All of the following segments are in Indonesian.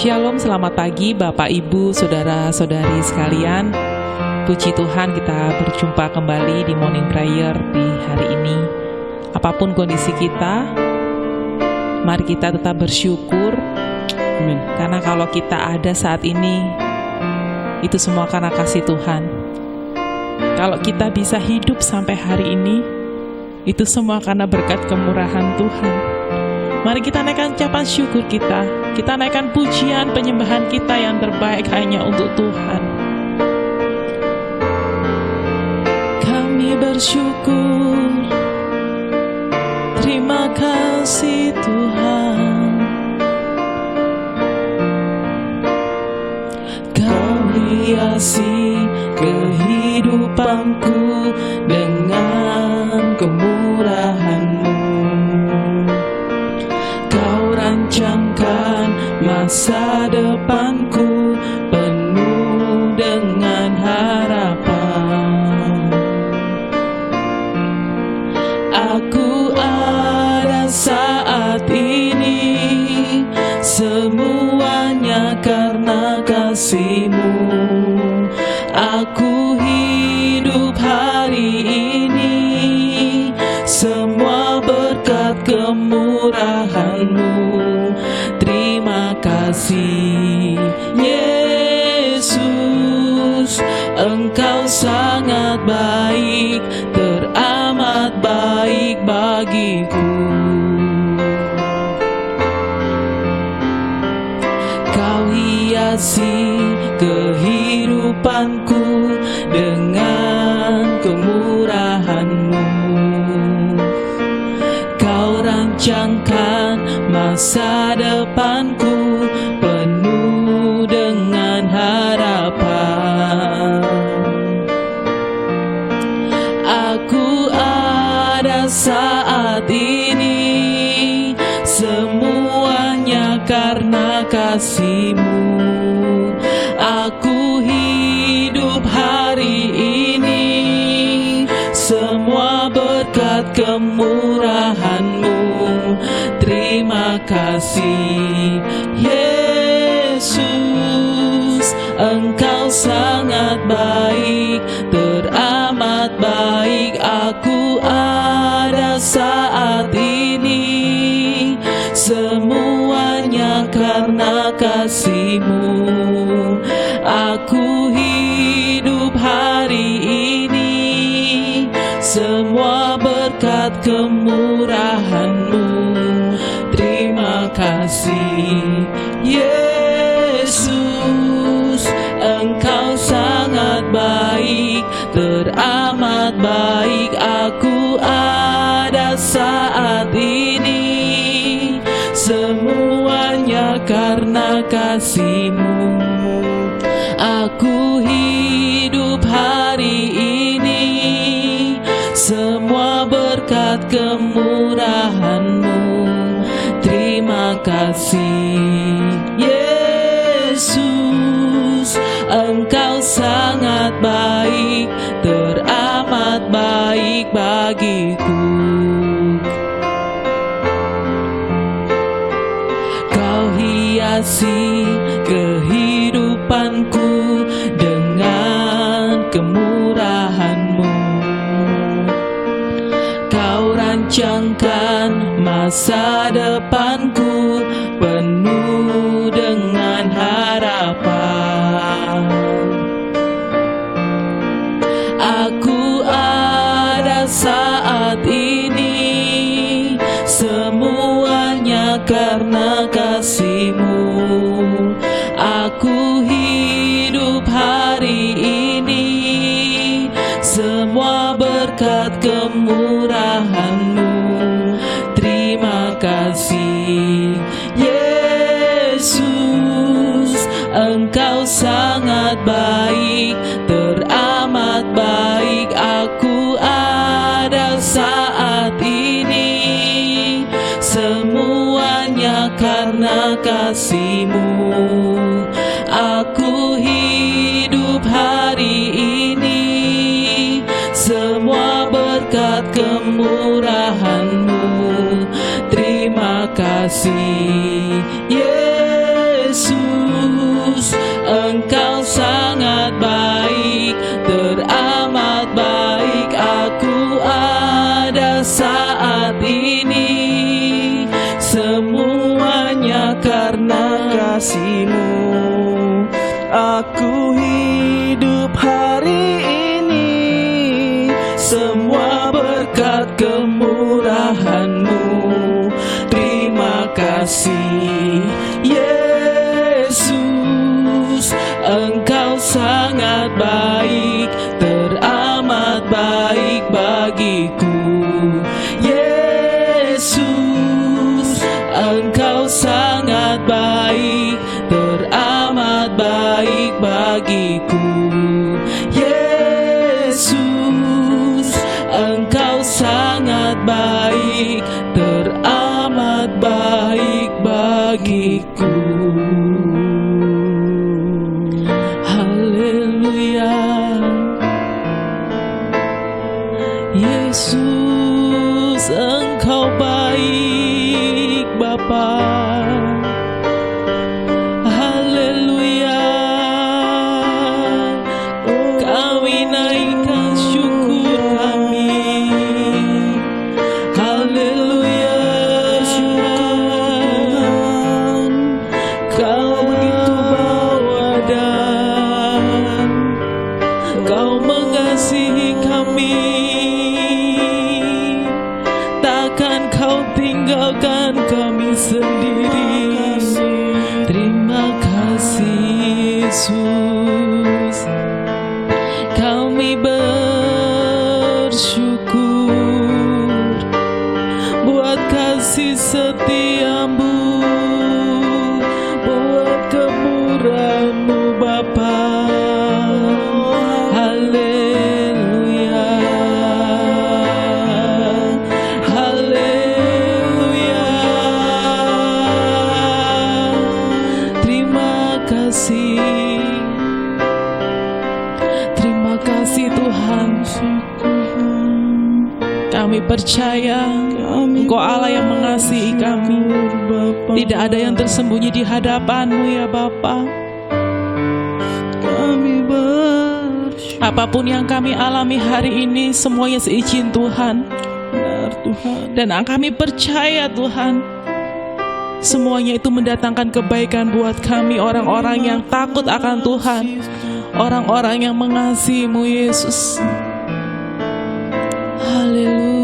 Shalom, selamat pagi Bapak, Ibu, Saudara-saudari sekalian. Puji Tuhan, kita berjumpa kembali di Morning Prayer di hari ini. Apapun kondisi kita, mari kita tetap bersyukur. Amin. Karena kalau kita ada saat ini, itu semua karena kasih Tuhan. Kalau kita bisa hidup sampai hari ini, itu semua karena berkat kemurahan Tuhan. Mari kita naikkan ucapan syukur kita. Kita naikkan pujian penyembahan kita yang terbaik hanya untuk Tuhan. Kami bersyukur, terima kasih Tuhan. Kau hiasi kehidupanku dengan kemurahan-Mu. Rancangkan masa depanku penuh dengan harapan. Aku ada saat ini, semuanya karena kasih-Mu. Aku hidup hari ini, semua berkat kemurahan-Mu. Terima kasih Yesus, Engkau sangat baik, teramat baik bagiku. Kau hiasi kehidupanku dengan kemurahan-Mu. Kau rancangkan masa depanku penuh dengan harapan. Aku ada saat ini, semuanya karena kasih-Mu. Aku hidup hari ini, semua berkat kemurahan-Mu. Terima kasih Yesus, Engkau sangat baik, teramat baik. Aku ada saat ini, semuanya karena kasih-Mu. Aku hidup hari ini, semua berkat kemurahan-Mu. Terima kasih Yesus, Engkau sangat baik, teramat baik. Aku ada saat ini, semuanya karena kasih-Mu. Aku hidup hari ini, semua berkat kemurahan-Mu. Terima kasih Yesus, Engkau sangat baik, teramat baik bagiku. Kau hiasi kehidupanku dengan kemurahan-Mu. Kau rancangkan masa depanku penuh dengan harapan. Aku ada saat ini, semuanya karena kasih-Mu. Aku hidup hari ini, semua berkat kemurahan-Mu. Terima kasih Yesus, Engkau sangat baik, teramat baik. Aku ada saat ini, semuanya karena kasih-Mu. Aku hidup hari ini, semua berkat kemurahan-Mu. Terima kasih Yesus, kasih-Mu. Aku hidup hari ini semua berkat kemurahan-Mu. Terima kasih Yesus, Engkau sangat baik, teramat baik bagiku. Yesus, Engkau sangat baik, teramat baik bagiku. Yesus, Engkau sangat baik, teramat baik bagiku. Haleluya. Yesus, Engkau baik Bapa. Haleluya. Kami naikkan syukur kami. Haleluya. Kau begitu bawa dan Kau mengasihi kami. Takkan Kau tinggalkan kami sendiri. Terima kasih Yesus. Kami bersyukur buat kasih setia-Mu, buat kemurahan-Mu Bapa. Haleluya. Haleluya. Terima kasih. Terima kasih Tuhan. Kami percaya Engkau Allah yang mengasihi kami. Tidak ada yang tersembunyi di hadapan-Mu ya Bapa. Apapun yang kami alami hari ini, semuanya seizin Tuhan. Dan kami percaya Tuhan, semuanya itu mendatangkan kebaikan buat kami, orang-orang yang takut akan Tuhan, orang-orang yang mengasihi-Mu Yesus. Haleluya.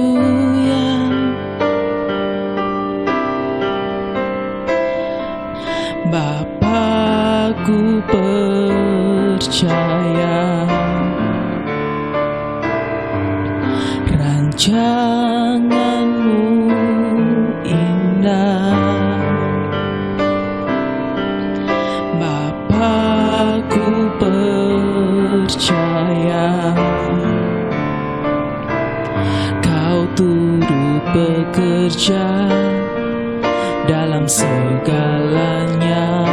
Bapa-Ku percaya rancangan-Mu indah. Bapa-Ku percaya Kau turut bekerja dalam segalanya,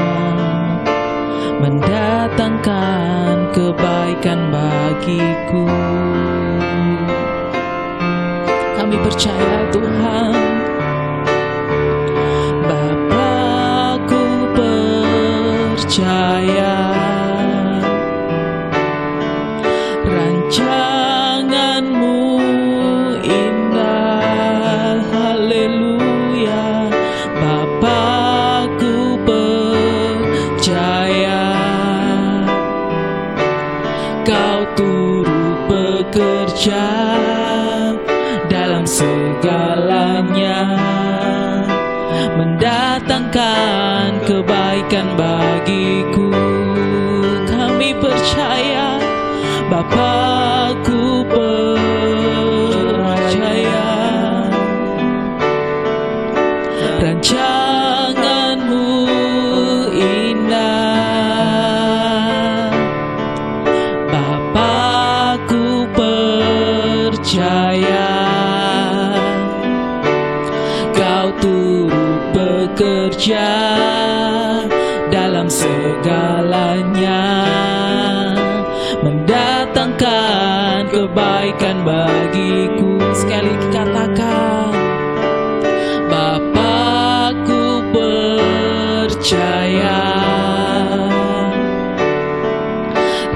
mendatangkan kebaikan bagiku. Kami percaya Tuhan. Bapa-Ku percaya rancangan-Mu indah. Haleluya. Bapa-Ku percaya Kau turut bekerja dalam segalanya, mendatangkan kebaikan bagiku. Kami percaya Bapa-Ku percaya rancangan-Mu indah. Bapa-Ku percaya Kau turut bekerja dalam segalanya, mendatangkan kebaikan bagiku. Sekali katakan, Bapa-Ku percaya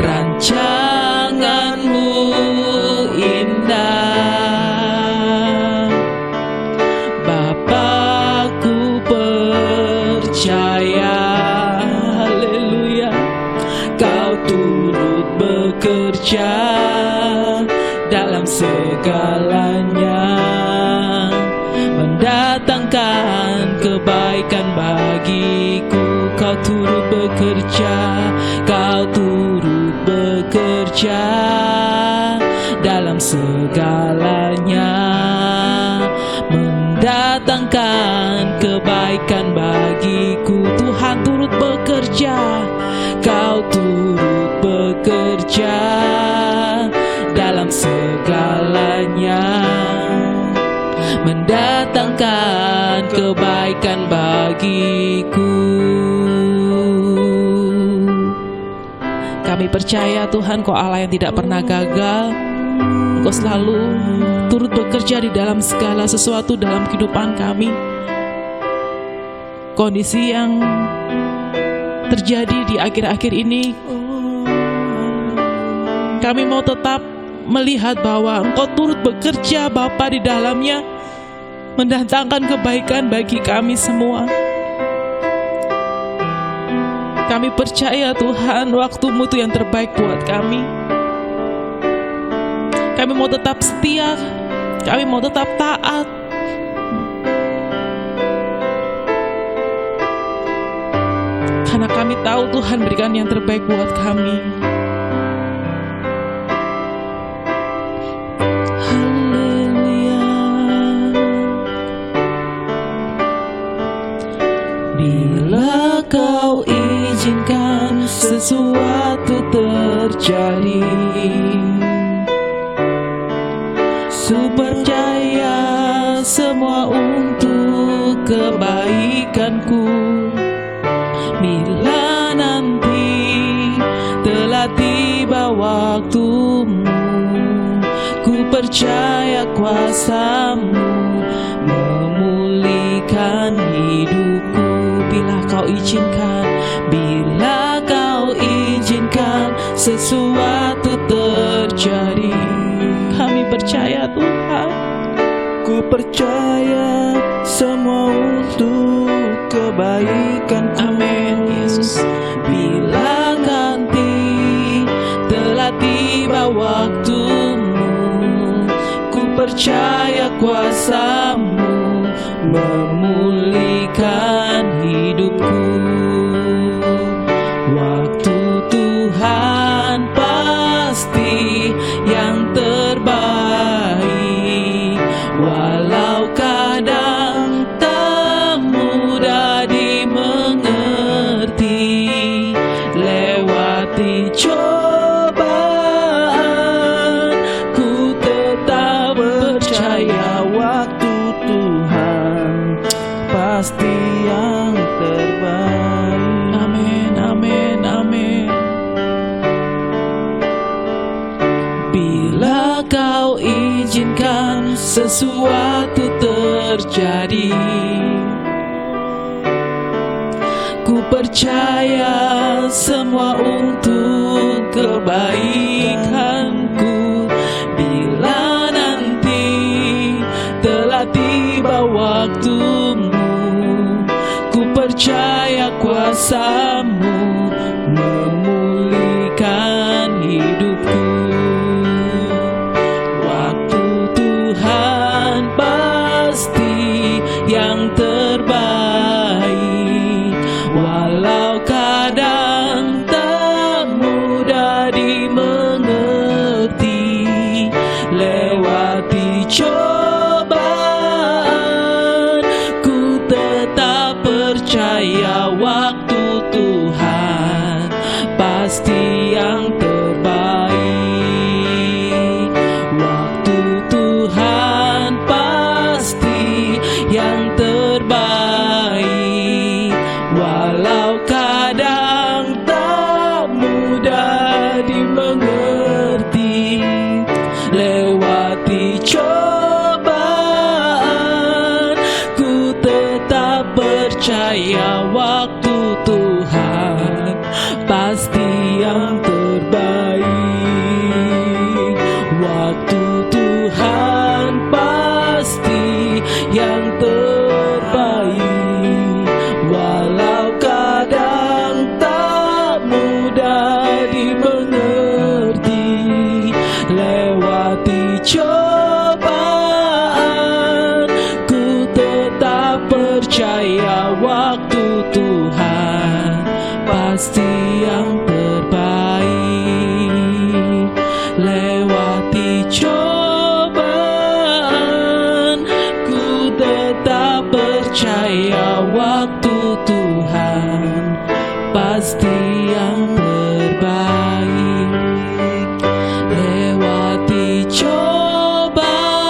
rancangan-Mu indah. Bapa-Ku percaya bekerja dalam segalanya, mendatangkan kebaikan bagiku. Kau turut bekerja, kau turut bekerja dalam segalanya, mendatangkan kebaikan bagiku. Tuhan turut bekerja, kau turut bekerja dalam segalanya, mendatangkan kebaikan bagiku. Kami percaya Tuhan, Kau Allah yang tidak pernah gagal. Engkau selalu turut bekerja di dalam segala sesuatu dalam kehidupan kami. Kondisi yang terjadi di akhir-akhir ini, kami mau tetap melihat bahwa Engkau turut bekerja Bapa di dalamnya, mendatangkan kebaikan bagi kami semua. Kami percaya Tuhan, waktu-Mu itu yang terbaik buat kami. Kami mau tetap setia, kami mau tetap taat. Karena kami tahu Tuhan berikan yang terbaik buat kami. Haleluya. Bila Kau izinkan sesuatu terjadi, percaya semua untuk kebaikanku. Bila nanti telah tiba waktumu, ku percaya kuasa-Mu memulihkan hidupku. Bila Kau izinkan, bila Kau izinkan sesuatu terjadi, kami percaya Tuhan. Ku percaya semua untuk kebaikan. Amin Yesus. Bila nanti telah tiba waktumu, ku percaya kuasa-Mu memulihkan hidupku. Waktu Tuhan pasti yang terbaik, walau kadang tak mudah dimengerti. Lewati cobaan, ku tetap percaya waktu Tuhan pasti yang terbaik. Amin, amin, amin. Bila Kau izinkan sesuatu terjadi, ku percaya semua untuk kebaikanku. Bila nanti telah tiba waktumu, ku percaya kuasa-Mu memulihkan hidupku. Waktu Tuhan pasti yang terbaik, walau kadang tak mudah dimengerti. Lewati cobaan, ku tetap percaya waktu Tuhan pasti yang terbaik. Waktu Tuhan pasti yang terbaik, walau kadang tak mudah dimengerti. Lewati cobaan, ku tetap percaya waktu Tuhan pasti yang terbaik. Waktu Tuhan pasti yang terbaik, walau kadang tak mudah dimengerti. percaya waktu Tuhan pasti yang terbaik. Lewati cobaan, ku tetap percaya waktu Tuhan pasti yang terbaik. Lewati cobaan,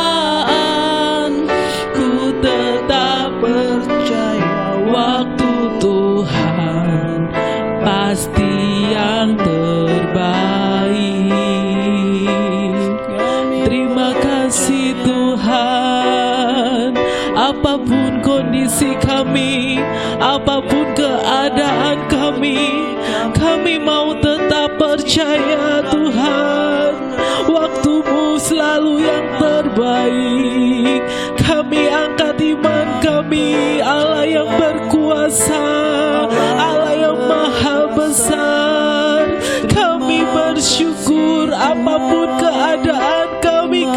ku tetap percaya waktu Tuhan pasti yang terbaik. Terima kasih Tuhan, apapun kondisi kami, apapun keadaan kami mau tetap percaya Tuhan, waktu-Mu selalu yang terbaik. Kami angkat iman kami, Allah yang berkuasa, Allah yang maha besar. Kami bersyukur apapun keadaan kami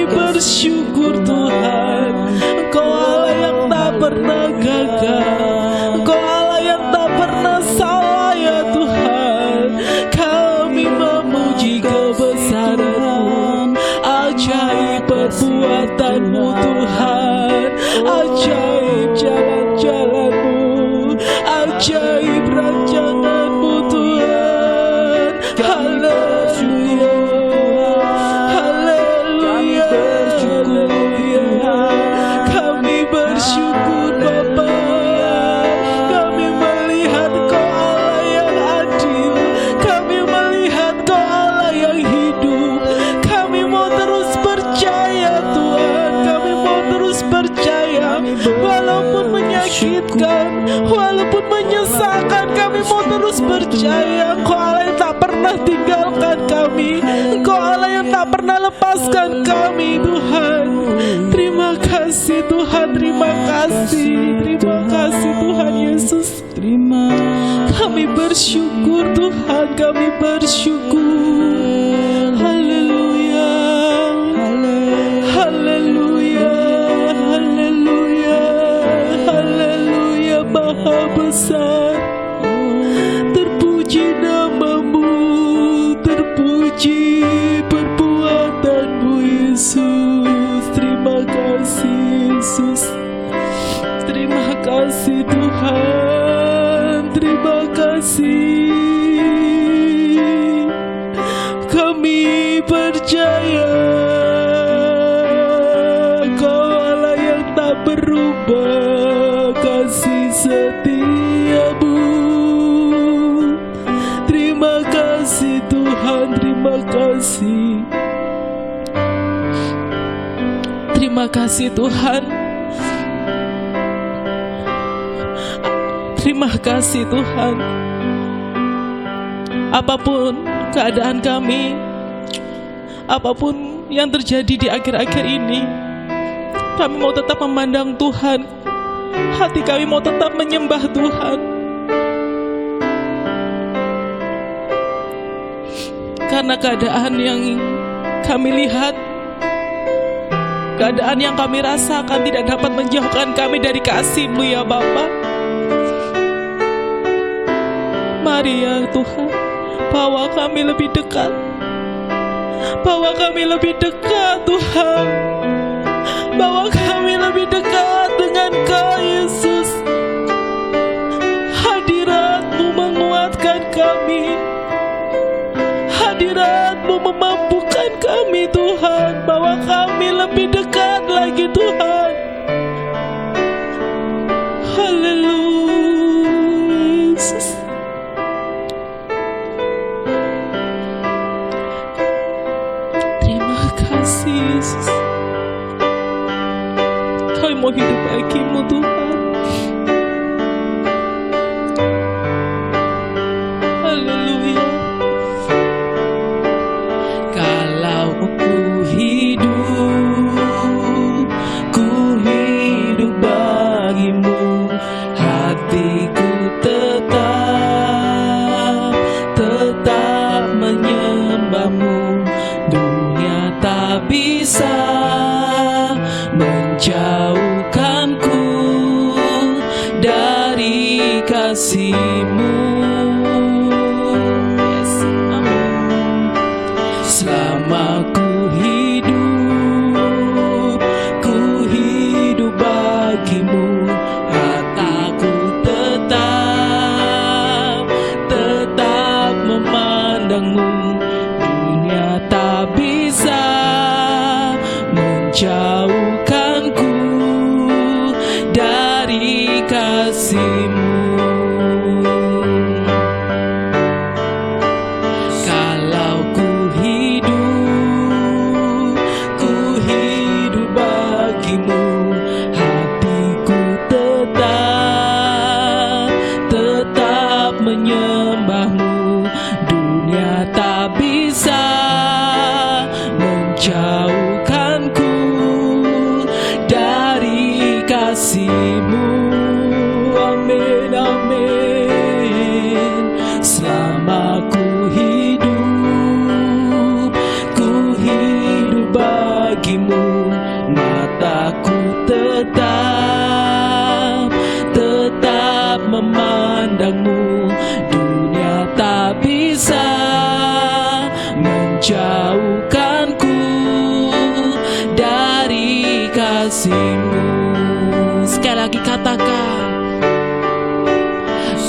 bersyukur Tuhan. Engkau Allah yang tak pernah gagal, Engkau Allah yang tak pernah salah ya Tuhan. Kami memuji kebesaran-Mu, ajaib perbuatan-Mu Tuhan, ajaib jalan-jalan-Mu, ajaib rancangan-Mu Tuhan. Haleluya, haleluya, haleluya. Kami bersyukur Bapa, kami melihat Kau Allah yang adil, kami melihat Kau Allah yang hidup. Kami mau terus percaya Tuhan, kami mau terus percaya walaupun menyakitkan, walaupun menyesalkan. Kami mau terus percaya Engkau Allah yang tak pernah tinggalkan kami, Engkau Allah yang tak pernah lepaskan kami Tuhan. Terima kasih Tuhan, terima kasih Tuhan Yesus. Kami bersyukur Tuhan, kami bersyukur. Haleluya, haleluya, haleluya, haleluya. Maha besar, terpuji nama-Mu, terpuji perbuatan-Mu Yesus. Terima kasih Yesus, terima kasih Tuhan, terima kasih. Kami percaya Kau Allah yang tak berubah, kasih setia-Mu. Terima kasih Tuhan, terima kasih. Terima kasih Tuhan, terima kasih Tuhan. Apapun keadaan kami, apapun yang terjadi di akhir-akhir ini, kami mau tetap memandang Tuhan. Hati kami mau tetap menyembah Tuhan. Karena keadaan yang kami lihat, keadaan yang kami rasakan tidak dapat menjauhkan kami dari kasih-Mu ya Bapa. Mari ya Tuhan, bawa kami lebih dekat, bawa kami lebih dekat Tuhan, bawa kami lebih dekat dengan Kau Yesus. Hadirat-Mu menguatkan kami, hadirat-Mu memampukan kami Tuhan. Bawa kami lebih dekat lagi Tuhan. Haleluya Yesus. Terima kasih Yesus. Kami mau hidup bagi-Mu Tuhan. Haleluya. Kalau ku hidup, ku kasih-Mu. Yes, amin. Selama ku hidup bagi-Mu, hatiku tetap memandang-Mu. Dunia tak bisa menjauhkanku dari kasih-Mu. Kalau ku hidup bagi-Mu, hatiku tetap menyembah-Mu. Dunia tak bisa menjauhkanku dari kasih-Mu. Amin, amin. Selama ku hidup bagi-Mu, mataku tetap memandang-Mu. Dunia tak bisa menjauhkanku dari kasih-Mu. Sekali lagi katakan,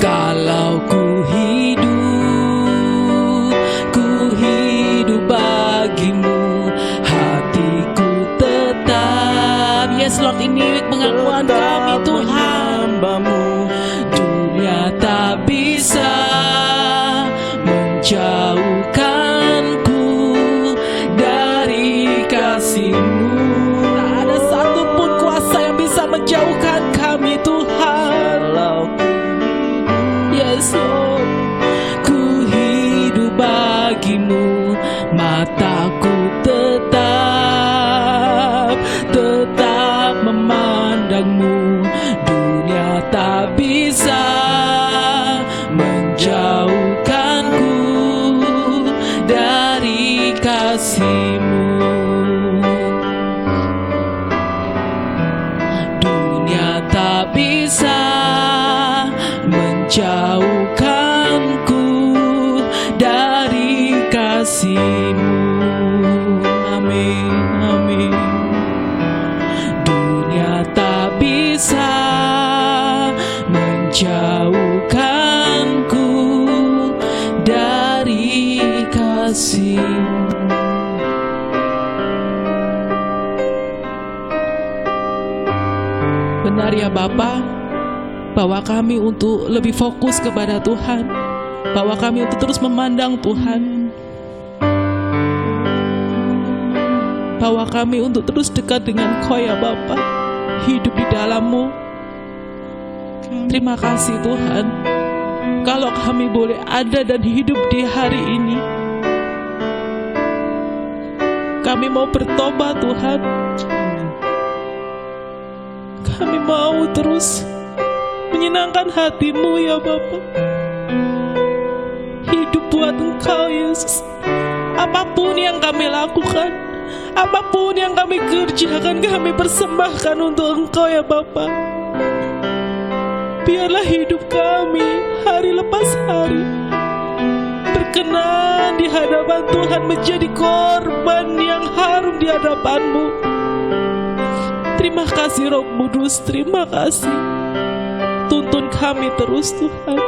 kalau ku hidup bagi-Mu, hatiku tetap, yes Lord, ini pengakuan kami Tuhan. menyembah-Mu. Dunia tak bisa menjauhkanku dari kasih-Mu. Tak ada satupun kuasa yang bisa menjauhkan kami Tuhan. Kalau Yes Lord, ku hidup bagi-Mu, mataku tetap memandang-Mu. Dunia tak bisa menjauhkanku dari kasih-Mu. Dunia tak bisa menjauhkanku dari kasih-Mu. Amin, amin. Dunia tak bisa menjauhkanku dari kasih-Mu. benar ya Bapa, bawa kami untuk lebih fokus kepada Tuhan, bawa kami untuk terus memandang Tuhan, bawa kami untuk terus dekat dengan Kau ya Bapa, hidup di dalam-Mu. Terima kasih Tuhan, kalau kami boleh ada dan hidup di hari ini. Kami mau bertobat Tuhan, kami mau terus menyenangkan hati-Mu ya Bapa, hidup buat Engkau Yesus. Apapun yang kami lakukan, apapun yang kami kerjakan, kami persembahkan untuk Engkau ya Bapa. Biarlah hidup kami hari lepas hari berkenan di hadapan Tuhan, menjadi korban yang harum di hadapan-Mu. Terima kasih Roh Kudus, terima kasih. Tuntun kami terus Tuhan,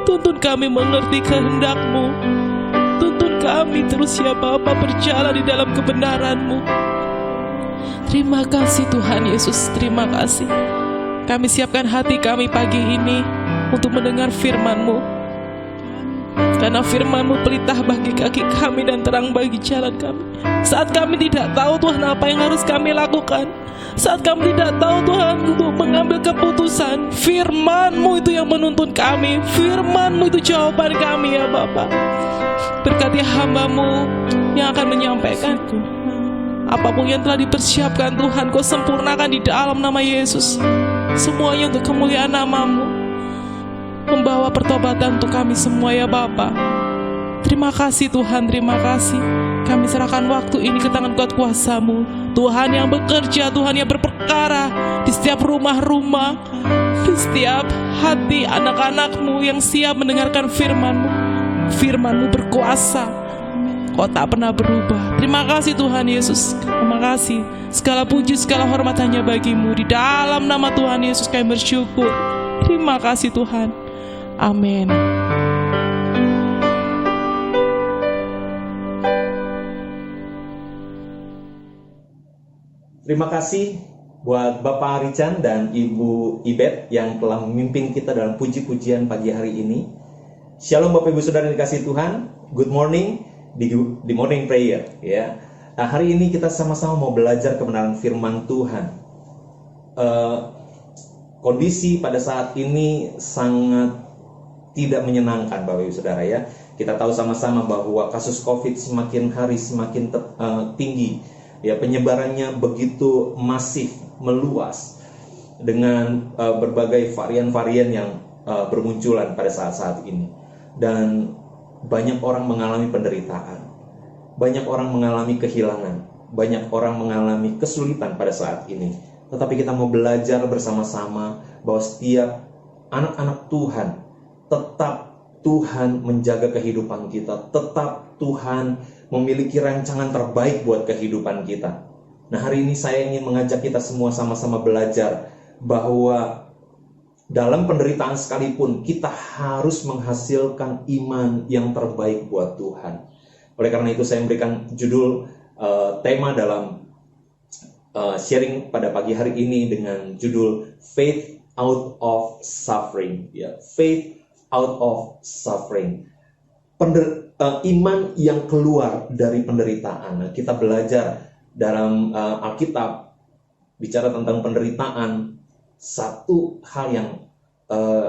tuntun kami mengerti kehendak-Mu, tuntun kami terus ya Bapa berjalan di dalam kebenaran-Mu. Terima kasih Tuhan Yesus, terima kasih. Kami siapkan hati kami pagi ini untuk mendengar firman-Mu, karena firman-Mu pelita bagi kaki kami dan terang bagi jalan kami. Saat kami tidak tahu Tuhan apa yang harus kami lakukan, saat kami tidak tahu Tuhan untuk mengambil keputusan, firman-Mu itu yang menuntun kami, firman-Mu itu jawaban kami ya Bapa. Berkati hamba-Mu yang akan menyampaikan. Apapun yang telah dipersiapkan Tuhan, Kau sempurnakan di dalam nama Yesus. Semuanya untuk kemuliaan nama-Mu, membawa pertobatan untuk kami semua ya Bapa. Terima kasih Tuhan, terima kasih. Kami serahkan waktu ini ke tangan kuat kuasa-Mu, Tuhan yang bekerja, Tuhan yang berperkara di setiap rumah-rumah, di setiap hati anak-anak-Mu yang siap mendengarkan firman-Mu. Firman-Mu berkuasa, Kau tak pernah berubah. Terima kasih Tuhan Yesus. Terima kasih. Segala puji, segala hormat hanya bagi-Mu. Di dalam nama Tuhan Yesus kami bersyukur. Terima kasih Tuhan. Amin. Terima kasih buat Bapak Richan dan Ibu Ibet yang telah memimpin kita dalam puji-pujian pagi hari ini. Shalom Bapak Ibu Saudara yang dikasihi Tuhan. Good morning di morning prayer ya. Nah, hari ini kita sama-sama mau belajar kebenaran firman Tuhan. Kondisi pada saat ini sangat tidak menyenangkan Bapak Ibu Saudara ya. Kita tahu sama-sama bahwa kasus COVID semakin hari semakin tinggi. Ya, penyebarannya begitu masif, meluas dengan berbagai varian-varian yang bermunculan pada saat-saat ini. Dan banyak orang mengalami penderitaan. Banyak orang mengalami kehilangan. Banyak orang mengalami kesulitan pada saat ini. Tetapi kita mau belajar bersama-sama bahwa setiap anak-anak Tuhan tetap Tuhan menjaga kehidupan kita, tetap Tuhan memiliki rancangan terbaik buat kehidupan kita. Nah, hari ini saya ingin mengajak kita semua sama-sama belajar bahwa dalam penderitaan sekalipun kita harus menghasilkan iman yang terbaik buat Tuhan. Oleh karena itu saya memberikan judul tema dalam sharing pada pagi hari ini dengan judul Faith Out of Suffering. Ya, Faith out of suffering. Iman yang keluar dari penderitaan. Nah, kita belajar dalam Alkitab bicara tentang penderitaan, satu hal yang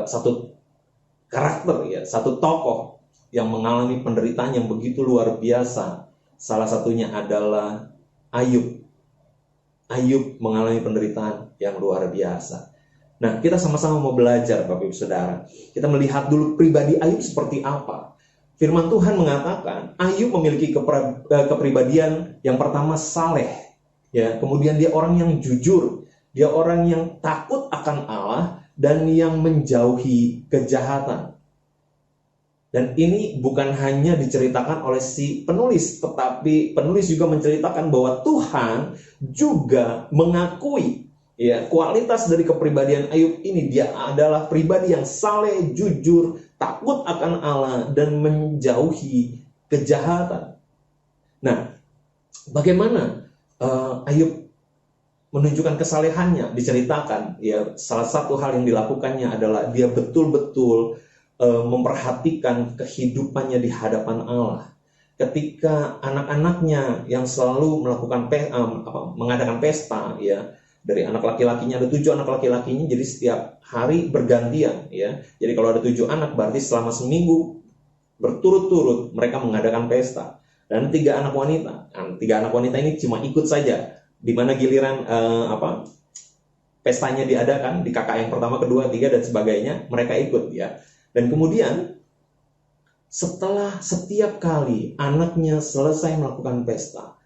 satu karakter ya, satu tokoh yang mengalami penderitaan yang begitu luar biasa. Salah satunya adalah Ayub. Ayub mengalami penderitaan yang luar biasa. Nah, kita sama-sama mau belajar Bapak Ibu Saudara. Kita melihat dulu pribadi Ayub seperti apa. Firman Tuhan mengatakan Ayub memiliki kepribadian yang pertama saleh. Ya, kemudian dia orang yang jujur, dia orang yang takut akan Allah dan yang menjauhi kejahatan. Dan ini bukan hanya diceritakan oleh si penulis, tetapi penulis juga menceritakan bahwa Tuhan juga mengakui ya, kualitas dari kepribadian Ayub ini. Dia adalah pribadi yang saleh, jujur, takut akan Allah, dan menjauhi kejahatan. Nah, bagaimana Ayub menunjukkan kesalehannya? Diceritakan, ya, salah satu hal yang dilakukannya adalah dia betul-betul memperhatikan kehidupannya di hadapan Allah. Ketika anak-anaknya yang selalu melakukan mengadakan pesta, ya, dari anak laki-lakinya ada 7 anak laki-lakinya, jadi setiap hari bergantian ya. Jadi kalau ada 7 anak berarti selama seminggu berturut-turut mereka mengadakan pesta. Dan 3 anak wanita. Nah, 3 anak wanita ini cuma ikut saja. Di mana giliran pestanya diadakan di kakak yang pertama, kedua, 3 dan sebagainya, mereka ikut ya. Dan kemudian setelah setiap kali anaknya selesai melakukan pesta,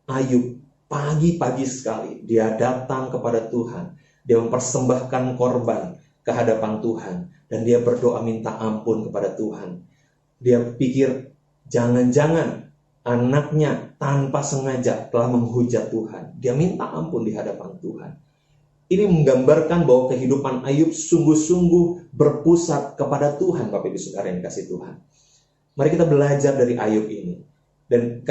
Ayub pagi-pagi sekali dia datang kepada Tuhan. Dia mempersembahkan korban ke hadapan Tuhan. Dan dia berdoa minta ampun kepada Tuhan. Dia pikir jangan-jangan anaknya tanpa sengaja telah menghujat Tuhan. Dia minta ampun di hadapan Tuhan. Ini menggambarkan bahwa kehidupan Ayub sungguh-sungguh berpusat kepada Tuhan, Bapak Ibu Saudara yang dikasihi Tuhan. Mari kita belajar dari Ayub ini. Dan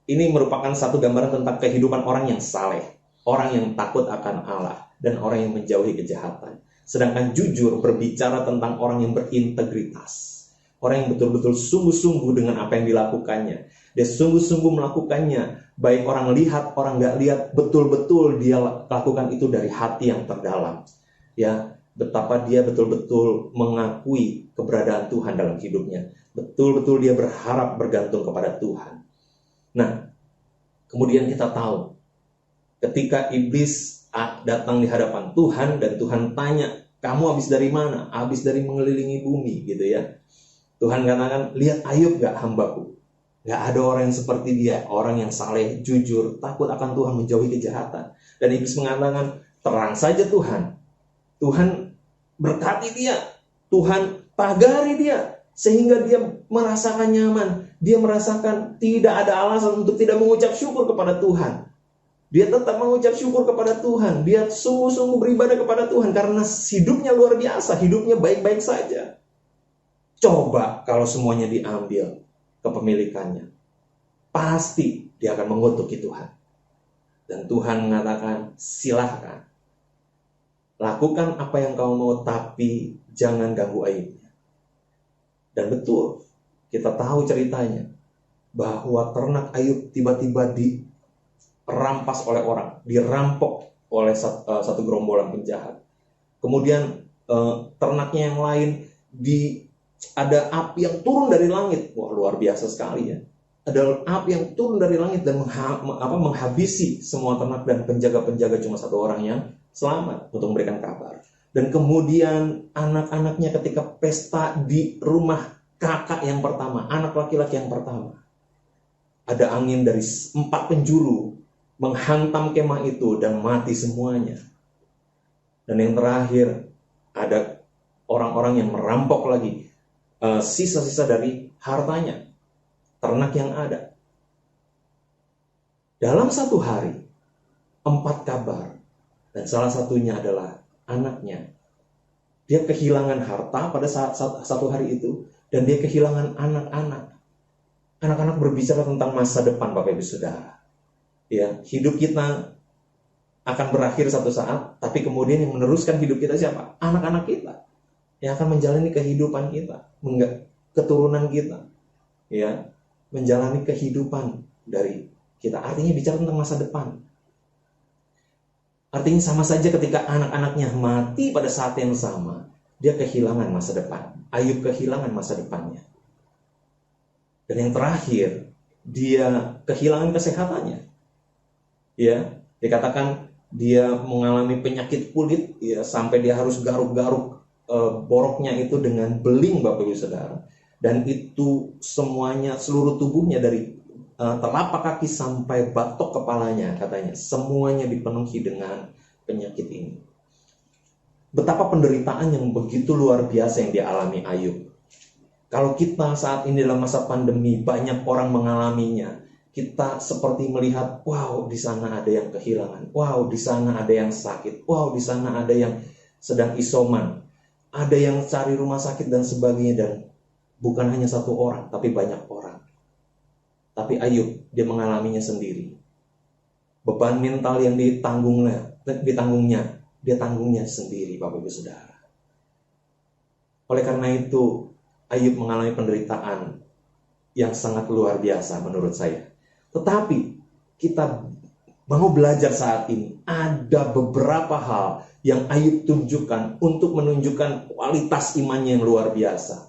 ini merupakan satu gambaran tentang kehidupan orang yang saleh, orang yang takut akan Allah, dan orang yang menjauhi kejahatan. Sedangkan jujur berbicara tentang orang yang berintegritas, orang yang betul-betul sungguh-sungguh dengan apa yang dilakukannya. Dia sungguh-sungguh melakukannya, baik orang lihat, orang nggak lihat, betul-betul dia lakukan itu dari hati yang terdalam. Ya, betapa dia betul-betul mengakui keberadaan Tuhan dalam hidupnya. Betul-betul dia berharap bergantung kepada Tuhan. Nah, kemudian kita tahu ketika iblis datang di hadapan Tuhan dan Tuhan tanya, kamu habis dari mana? Habis dari mengelilingi bumi, gitu ya. Tuhan katakan, lihat Ayub gak hambaku? Gak ada orang yang seperti dia, orang yang saleh, jujur, takut akan Tuhan, menjauhi kejahatan. Dan iblis mengatakan, terang saja Tuhan, Tuhan berkati dia, Tuhan pagari dia, sehingga dia merasakan nyaman. Dia merasakan tidak ada alasan untuk tidak mengucap syukur kepada Tuhan. Dia tetap mengucap syukur kepada Tuhan. Dia sungguh-sungguh beribadah kepada Tuhan karena hidupnya luar biasa, hidupnya baik-baik saja. Coba kalau semuanya diambil kepemilikannya, pasti dia akan mengutuki Tuhan. Dan Tuhan mengatakan, silahkan. Lakukan apa yang kau mau, tapi jangan ganggu Ayubnya. Dan betul, kita tahu ceritanya, bahwa ternak Ayub tiba-tiba dirampas oleh orang, dirampok oleh satu gerombolan penjahat. Kemudian ternaknya yang lain, ada api yang turun dari langit. Wah, luar biasa sekali ya. Ada api yang turun dari langit dan menghabisi semua ternak, dan penjaga-penjaga cuma satu orang yang selamat untuk memberikan kabar. Dan kemudian anak-anaknya ketika pesta di rumah kakak yang pertama, anak laki-laki yang pertama, ada angin dari 4 penjuru menghantam kemah itu dan mati semuanya. Dan yang terakhir, ada orang-orang yang merampok lagi sisa-sisa dari hartanya, ternak yang ada. Dalam satu hari, 4 kabar, dan salah satunya adalah anaknya. Dia kehilangan harta pada saat satu hari itu, dan dia kehilangan anak-anak. Anak-anak berbicara tentang masa depan, Bapak Ibu Saudara. Ya, hidup kita akan berakhir satu saat, tapi kemudian yang meneruskan hidup kita siapa? Anak-anak kita yang akan menjalani kehidupan kita, keturunan kita, ya, menjalani kehidupan dari kita. Artinya bicara tentang masa depan. Artinya sama saja ketika anak-anaknya mati pada saat yang sama, dia kehilangan masa depan. Ayub kehilangan masa depannya. Dan yang terakhir, dia kehilangan kesehatannya. Ya, dikatakan dia mengalami penyakit kulit, ya, sampai dia harus garuk-garuk boroknya itu dengan beling, Bapak Ibu Saudara. Dan itu semuanya, seluruh tubuhnya dari telapak kaki sampai batok kepalanya, katanya semuanya dipenuhi dengan penyakit ini. Betapa penderitaan yang begitu luar biasa yang dialami Ayub. Kalau kita saat ini dalam masa pandemi, banyak orang mengalaminya. Kita seperti melihat, wow, di sana ada yang kehilangan, wow, di sana ada yang sakit, wow, di sana ada yang sedang isoman, ada yang cari rumah sakit dan sebagainya. Dan bukan hanya satu orang, tapi banyak orang. Tapi Ayub, dia mengalaminya sendiri. Beban mental yang ditanggungnya, dia tanggungnya sendiri, Bapak Ibu Saudara. Oleh karena itu, Ayub mengalami penderitaan yang sangat luar biasa menurut saya. Tetapi kita mau belajar saat ini, ada beberapa hal yang Ayub tunjukkan untuk menunjukkan kualitas imannya yang luar biasa.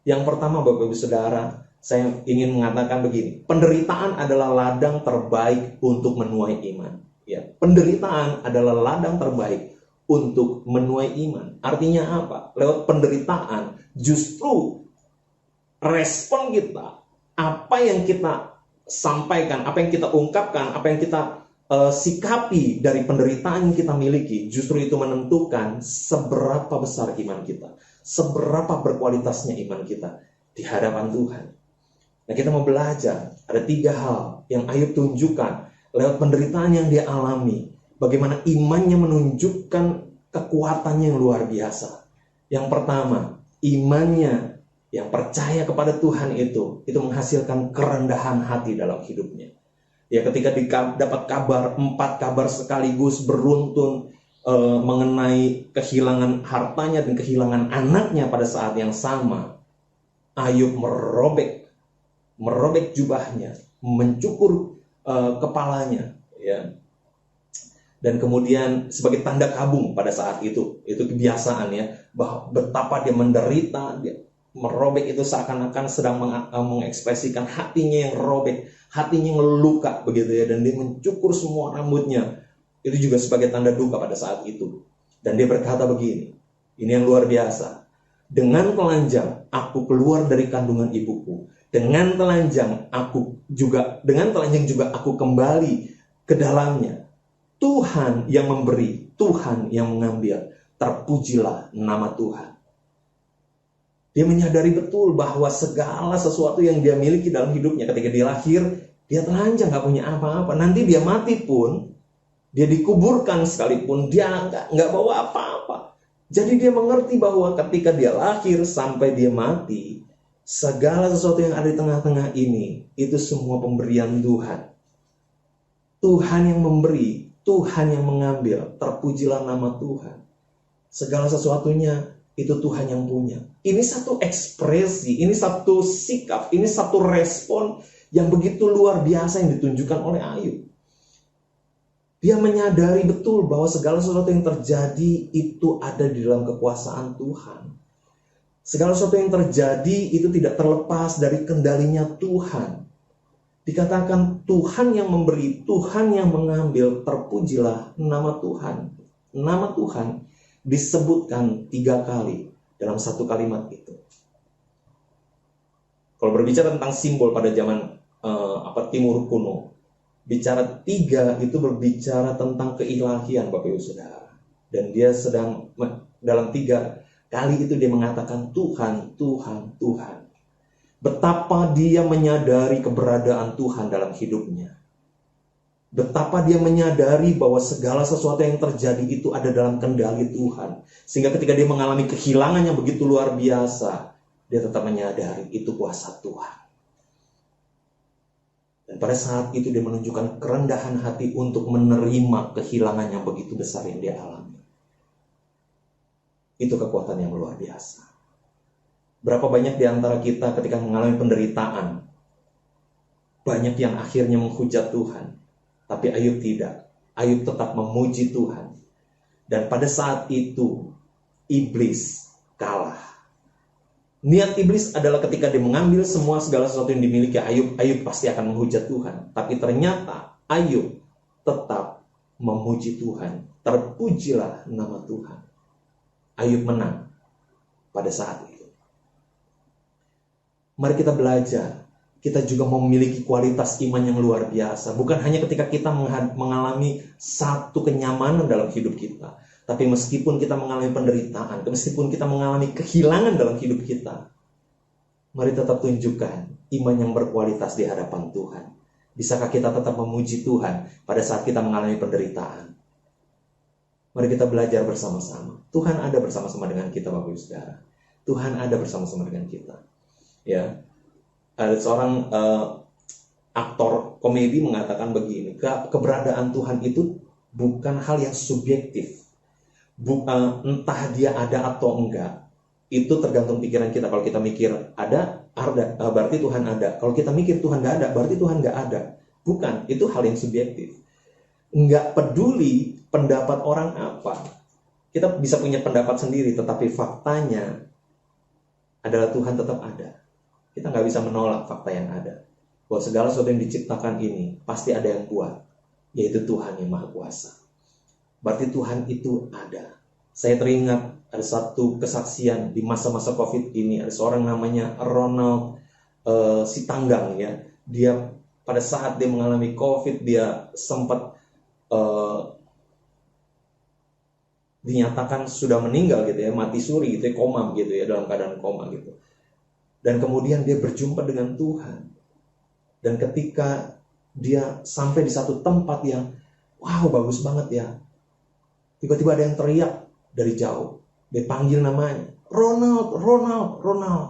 Yang pertama, Bapak Ibu Saudara, saya ingin mengatakan begini, penderitaan adalah ladang terbaik untuk menuai iman. Ya, penderitaan adalah ladang terbaik untuk menuai iman. Artinya apa? Lewat penderitaan, justru respon kita, apa yang kita sampaikan, apa yang kita ungkapkan, apa yang kita sikapi dari penderitaan yang kita miliki, justru itu menentukan seberapa besar iman kita, seberapa berkualitasnya iman kita di hadapan Tuhan. Nah, kita mau belajar, ada 3 hal yang Ayub tunjukkan lewat penderitaan yang dia alami, bagaimana imannya menunjukkan kekuatannya yang luar biasa. Yang pertama, imannya yang percaya kepada Tuhan itu menghasilkan kerendahan hati dalam hidupnya. Ya, ketika dapat kabar, 4 kabar sekaligus beruntun mengenai kehilangan hartanya dan kehilangan anaknya pada saat yang sama, Ayub merobek jubahnya, mencukur kepalanya, ya. Dan kemudian sebagai tanda kabung pada saat itu kebiasaan, ya, bahwa betapa dia menderita, dia merobek itu seakan-akan sedang mengekspresikan hatinya yang robek, hatinya yang luka begitu, ya, dan dia mencukur semua rambutnya. Itu juga sebagai tanda duka pada saat itu. Dan dia berkata begini, ini yang luar biasa. Dengan telanjang aku keluar dari kandungan ibuku. Dengan telanjang juga aku kembali ke dalamnya. Tuhan yang memberi, Tuhan yang mengambil. terpujilah nama Tuhan. Dia menyadari betul bahwa segala sesuatu yang dia miliki dalam hidupnya ketika dia lahir, dia telanjang, gak punya apa-apa. Nanti dia mati pun, dia dikuburkan sekalipun, dia nggak bawa apa-apa. Jadi dia mengerti bahwa ketika dia lahir sampai dia mati, segala sesuatu yang ada di tengah-tengah ini, itu semua pemberian Tuhan. Tuhan yang memberi, Tuhan yang mengambil, terpujilah nama Tuhan. Segala sesuatunya itu Tuhan yang punya. Ini satu ekspresi, ini satu sikap, ini satu respon yang begitu luar biasa yang ditunjukkan oleh Ayub. Dia menyadari betul bahwa segala sesuatu yang terjadi itu ada di dalam kekuasaan Tuhan. Segala sesuatu yang terjadi itu tidak terlepas dari kendalinya Tuhan. Dikatakan Tuhan yang memberi, Tuhan yang mengambil, terpujilah nama Tuhan. Nama Tuhan disebutkan 3 kali dalam satu kalimat itu. Kalau berbicara tentang simbol pada zaman Timur kuno, bicara 3 itu berbicara tentang keilahian, Bapak Ibu Saudara. Dan dia sedang dalam 3 kali itu dia mengatakan Tuhan, Tuhan, Tuhan. Betapa dia menyadari keberadaan Tuhan dalam hidupnya. Betapa dia menyadari bahwa segala sesuatu yang terjadi itu ada dalam kendali Tuhan. Sehingga ketika dia mengalami kehilangan yang begitu luar biasa, dia tetap menyadari itu kuasa Tuhan. Dan pada saat itu dia menunjukkan kerendahan hati untuk menerima kehilangan yang begitu besar yang dia alami. Itu kekuatan yang luar biasa. Berapa banyak di antara kita ketika mengalami penderitaan, banyak yang akhirnya menghujat Tuhan. Tapi Ayub tidak. Ayub tetap memuji Tuhan. Dan pada saat itu, iblis kalah. Niat iblis adalah ketika dia mengambil semua segala sesuatu yang dimiliki Ayub, Ayub pasti akan menghujat Tuhan. Tapi ternyata Ayub tetap memuji Tuhan. Terpujilah nama Tuhan. Ayub menang pada saat itu. Mari kita belajar. Kita juga memiliki kualitas iman yang luar biasa. Bukan hanya ketika kita mengalami satu kenyamanan dalam hidup kita. Tapi meskipun kita mengalami penderitaan, meskipun kita mengalami kehilangan dalam hidup kita, mari tetap tunjukkan iman yang berkualitas di hadapan Tuhan. Bisakah kita tetap memuji Tuhan pada saat kita mengalami penderitaan? Mari kita belajar bersama-sama. Tuhan ada bersama-sama dengan kita, Bapak Ibu Saudara. Tuhan ada bersama-sama dengan kita. Ya. Ada seorang aktor komedi mengatakan begini, keberadaan Tuhan itu bukan hal yang subjektif. Entah dia ada atau enggak, itu tergantung pikiran kita. Kalau kita mikir ada, berarti Tuhan ada. Kalau kita mikir Tuhan nggak ada, berarti Tuhan nggak ada. Bukan, itu hal yang subjektif. Nggak peduli pendapat orang apa. Kita bisa punya pendapat sendiri, tetapi faktanya adalah Tuhan tetap ada. Kita nggak bisa menolak fakta yang ada. Bahwa segala sesuatu yang diciptakan ini pasti ada yang kuat, yaitu Tuhan yang Maha Kuasa. Berarti Tuhan itu ada. Saya teringat ada satu kesaksian di masa-masa COVID ini. Ada seorang namanya Ronald Sitanggang ya. Dia pada saat dia mengalami COVID, dia sempat dinyatakan sudah meninggal gitu ya, mati suri gitu ya, koma gitu ya, dalam keadaan koma gitu. Dan kemudian dia berjumpa dengan Tuhan. Dan ketika dia sampai di satu tempat yang wow, bagus banget ya. Tiba-tiba ada yang teriak dari jauh. Dia panggil namanya, Ronald, Ronald, Ronald.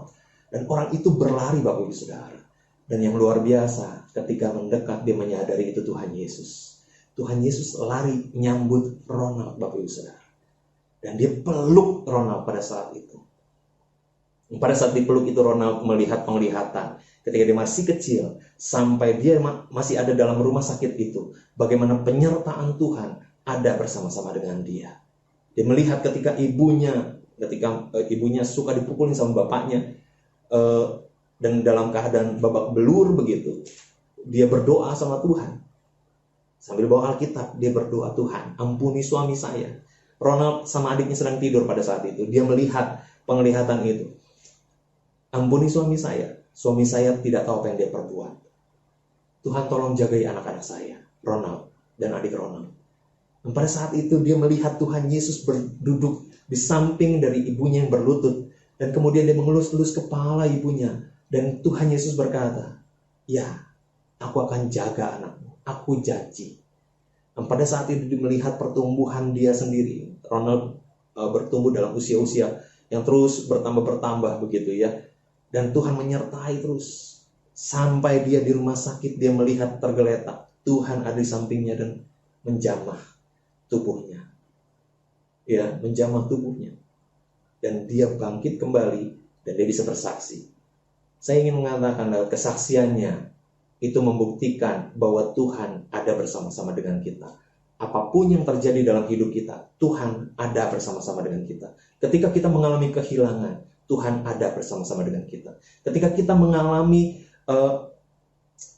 Dan orang itu berlari, Bapak Ibu Saudara. Dan yang luar biasa, ketika mendekat dia menyadari itu Tuhan Yesus. Tuhan Yesus lari menyambut Ronald, Bapak Ibu Saudara. Dan dia peluk Ronald pada saat itu. Pada saat dipeluk itu Ronald melihat penglihatan. Ketika dia masih kecil, sampai dia masih ada dalam rumah sakit itu, bagaimana penyertaan Tuhan ada bersama-sama dengan dia. Dia melihat ketika ibunya suka dipukulin sama bapaknya, dan dalam keadaan babak belur begitu, dia berdoa sama Tuhan. Sambil bawa Alkitab, dia berdoa, Tuhan, ampuni suami saya. Ronald sama adiknya sedang tidur pada saat itu. Dia melihat penglihatan itu. Ampuni suami saya tidak tahu apa yang dia perbuat. Tuhan tolong jagai anak-anak saya, Ronald dan adik Ronald. Dan pada saat itu dia melihat Tuhan Yesus berduduk di samping dari ibunya yang berlutut. Dan kemudian dia mengelus-elus kepala ibunya. Dan Tuhan Yesus berkata, ya, aku akan jaga anakmu, aku janji. Dan pada saat itu dia melihat pertumbuhan dia sendiri. Ronald bertumbuh dalam usia-usia yang terus bertambah begitu ya. Dan Tuhan menyertai terus. Sampai dia di rumah sakit, dia melihat tergeletak. Tuhan ada di sampingnya dan menjamah tubuhnya. Ya, menjamah tubuhnya. Dan dia bangkit kembali dan dia bisa bersaksi. Saya ingin mengatakan bahwa kesaksiannya itu membuktikan bahwa Tuhan ada bersama-sama dengan kita. Apapun yang terjadi dalam hidup kita, Tuhan ada bersama-sama dengan kita. Ketika kita mengalami kehilangan, Tuhan ada bersama-sama dengan kita. Ketika kita mengalami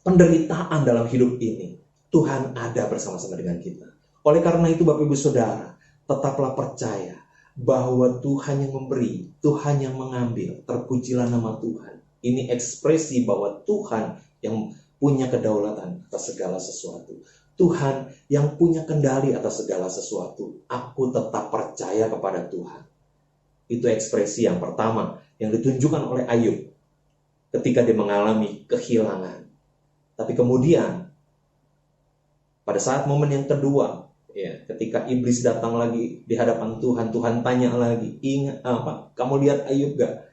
penderitaan dalam hidup ini, Tuhan ada bersama-sama dengan kita. Oleh karena itu Bapak Ibu Saudara, tetaplah percaya bahwa Tuhan yang memberi, Tuhan yang mengambil. Terpujilah nama Tuhan. Ini ekspresi bahwa Tuhan yang punya kedaulatan atas segala sesuatu. Tuhan yang punya kendali atas segala sesuatu. Aku tetap percaya kepada Tuhan. Itu ekspresi yang pertama yang ditunjukkan oleh Ayub ketika dia mengalami kehilangan. Tapi kemudian pada saat momen yang kedua, ya, ketika iblis datang lagi di hadapan Tuhan, Tuhan tanya lagi, ingat apa? Kamu lihat Ayub gak?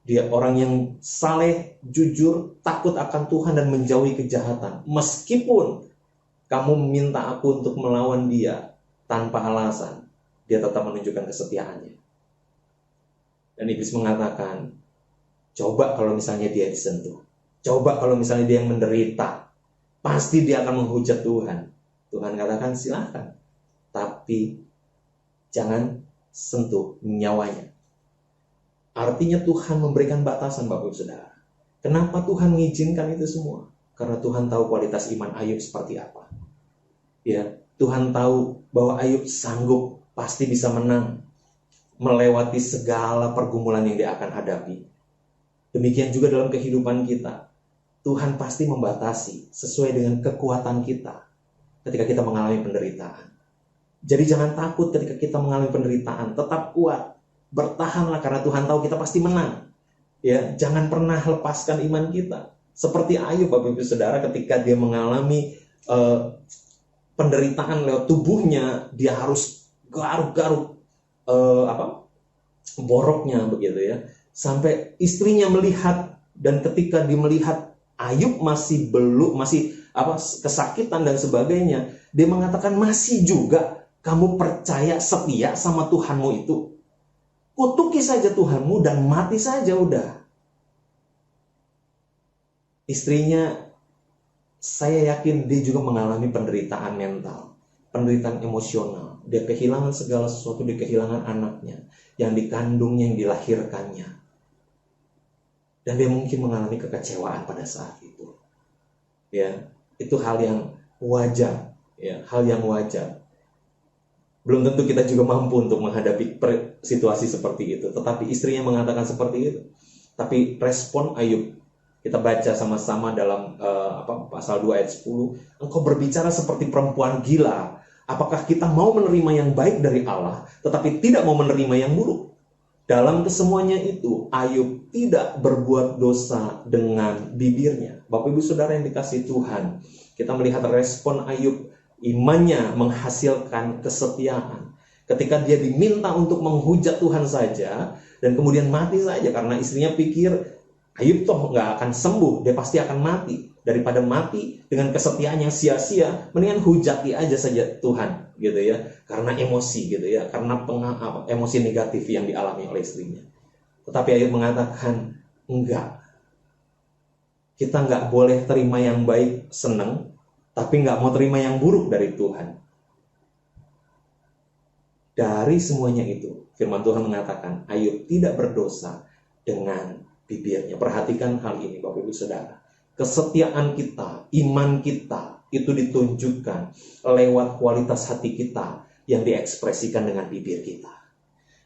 Dia orang yang saleh, jujur, takut akan Tuhan dan menjauhi kejahatan. Meskipun kamu meminta aku untuk melawan dia tanpa alasan, dia tetap menunjukkan kesetiaannya. Dan iblis mengatakan, coba kalau misalnya dia disentuh, coba kalau misalnya dia yang menderita, pasti dia akan menghujat Tuhan. Tuhan katakan silahkan, tapi jangan sentuh nyawanya. Artinya Tuhan memberikan batasan Bapak Ibu Saudara. Kenapa Tuhan mengizinkan itu semua? Karena Tuhan tahu kualitas iman Ayub seperti apa. Ya, Tuhan tahu bahwa Ayub sanggup, pasti bisa menang, melewati segala pergumulan yang dia akan hadapi. Demikian juga dalam kehidupan kita. Tuhan pasti membatasi sesuai dengan kekuatan kita ketika kita mengalami penderitaan. Jadi jangan takut ketika kita mengalami penderitaan, tetap kuat, bertahanlah karena Tuhan tahu kita pasti menang. Ya, jangan pernah lepaskan iman kita. Seperti Ayub Bapak Ibu Saudara, ketika dia mengalami penderitaan lewat tubuhnya, dia harus garuk-garuk boroknya begitu ya. Sampai istrinya melihat, dan ketika dia melihat Ayub masih kesakitan dan sebagainya, dia mengatakan, masih juga kamu percaya setia sama Tuhanmu itu. Kutuki saja Tuhanmu dan mati saja udah. Istrinya, saya yakin dia juga mengalami penderitaan mental, penderitaan emosional. Dia kehilangan segala sesuatu, dia kehilangan anaknya, yang dikandungnya, yang dilahirkannya. Dan dia mungkin mengalami kekecewaan pada saat itu. Ya, itu hal yang wajar, ya, hal yang wajar. Belum tentu kita juga mampu untuk menghadapi situasi seperti itu. Tetapi istrinya mengatakan seperti itu. Tapi respon Ayub, kita baca sama-sama dalam pasal 2 ayat 10. Engkau berbicara seperti perempuan gila. Apakah kita mau menerima yang baik dari Allah, tetapi tidak mau menerima yang buruk? Dalam kesemuanya itu, Ayub tidak berbuat dosa dengan bibirnya. Bapak Ibu Saudara yang dikasihi Tuhan, kita melihat respon Ayub, imannya menghasilkan kesetiaan. Ketika dia diminta untuk menghujat Tuhan saja, dan kemudian mati saja, karena istrinya pikir, Ayub toh nggak akan sembuh, dia pasti akan mati. Daripada mati dengan kesetiaan yang sia-sia, mendingan hujati aja saja Tuhan, gitu ya. Karena emosi, gitu ya, karena emosi negatif yang dialami oleh istrinya. Tetapi Ayub mengatakan, enggak. Kita nggak boleh terima yang baik, senang, tapi nggak mau terima yang buruk dari Tuhan. Dari semuanya itu, firman Tuhan mengatakan, Ayub tidak berdosa dengan bibirnya. Perhatikan hal ini, Bapak Ibu Saudara. Kesetiaan kita, iman kita, itu ditunjukkan lewat kualitas hati kita yang diekspresikan dengan bibir kita.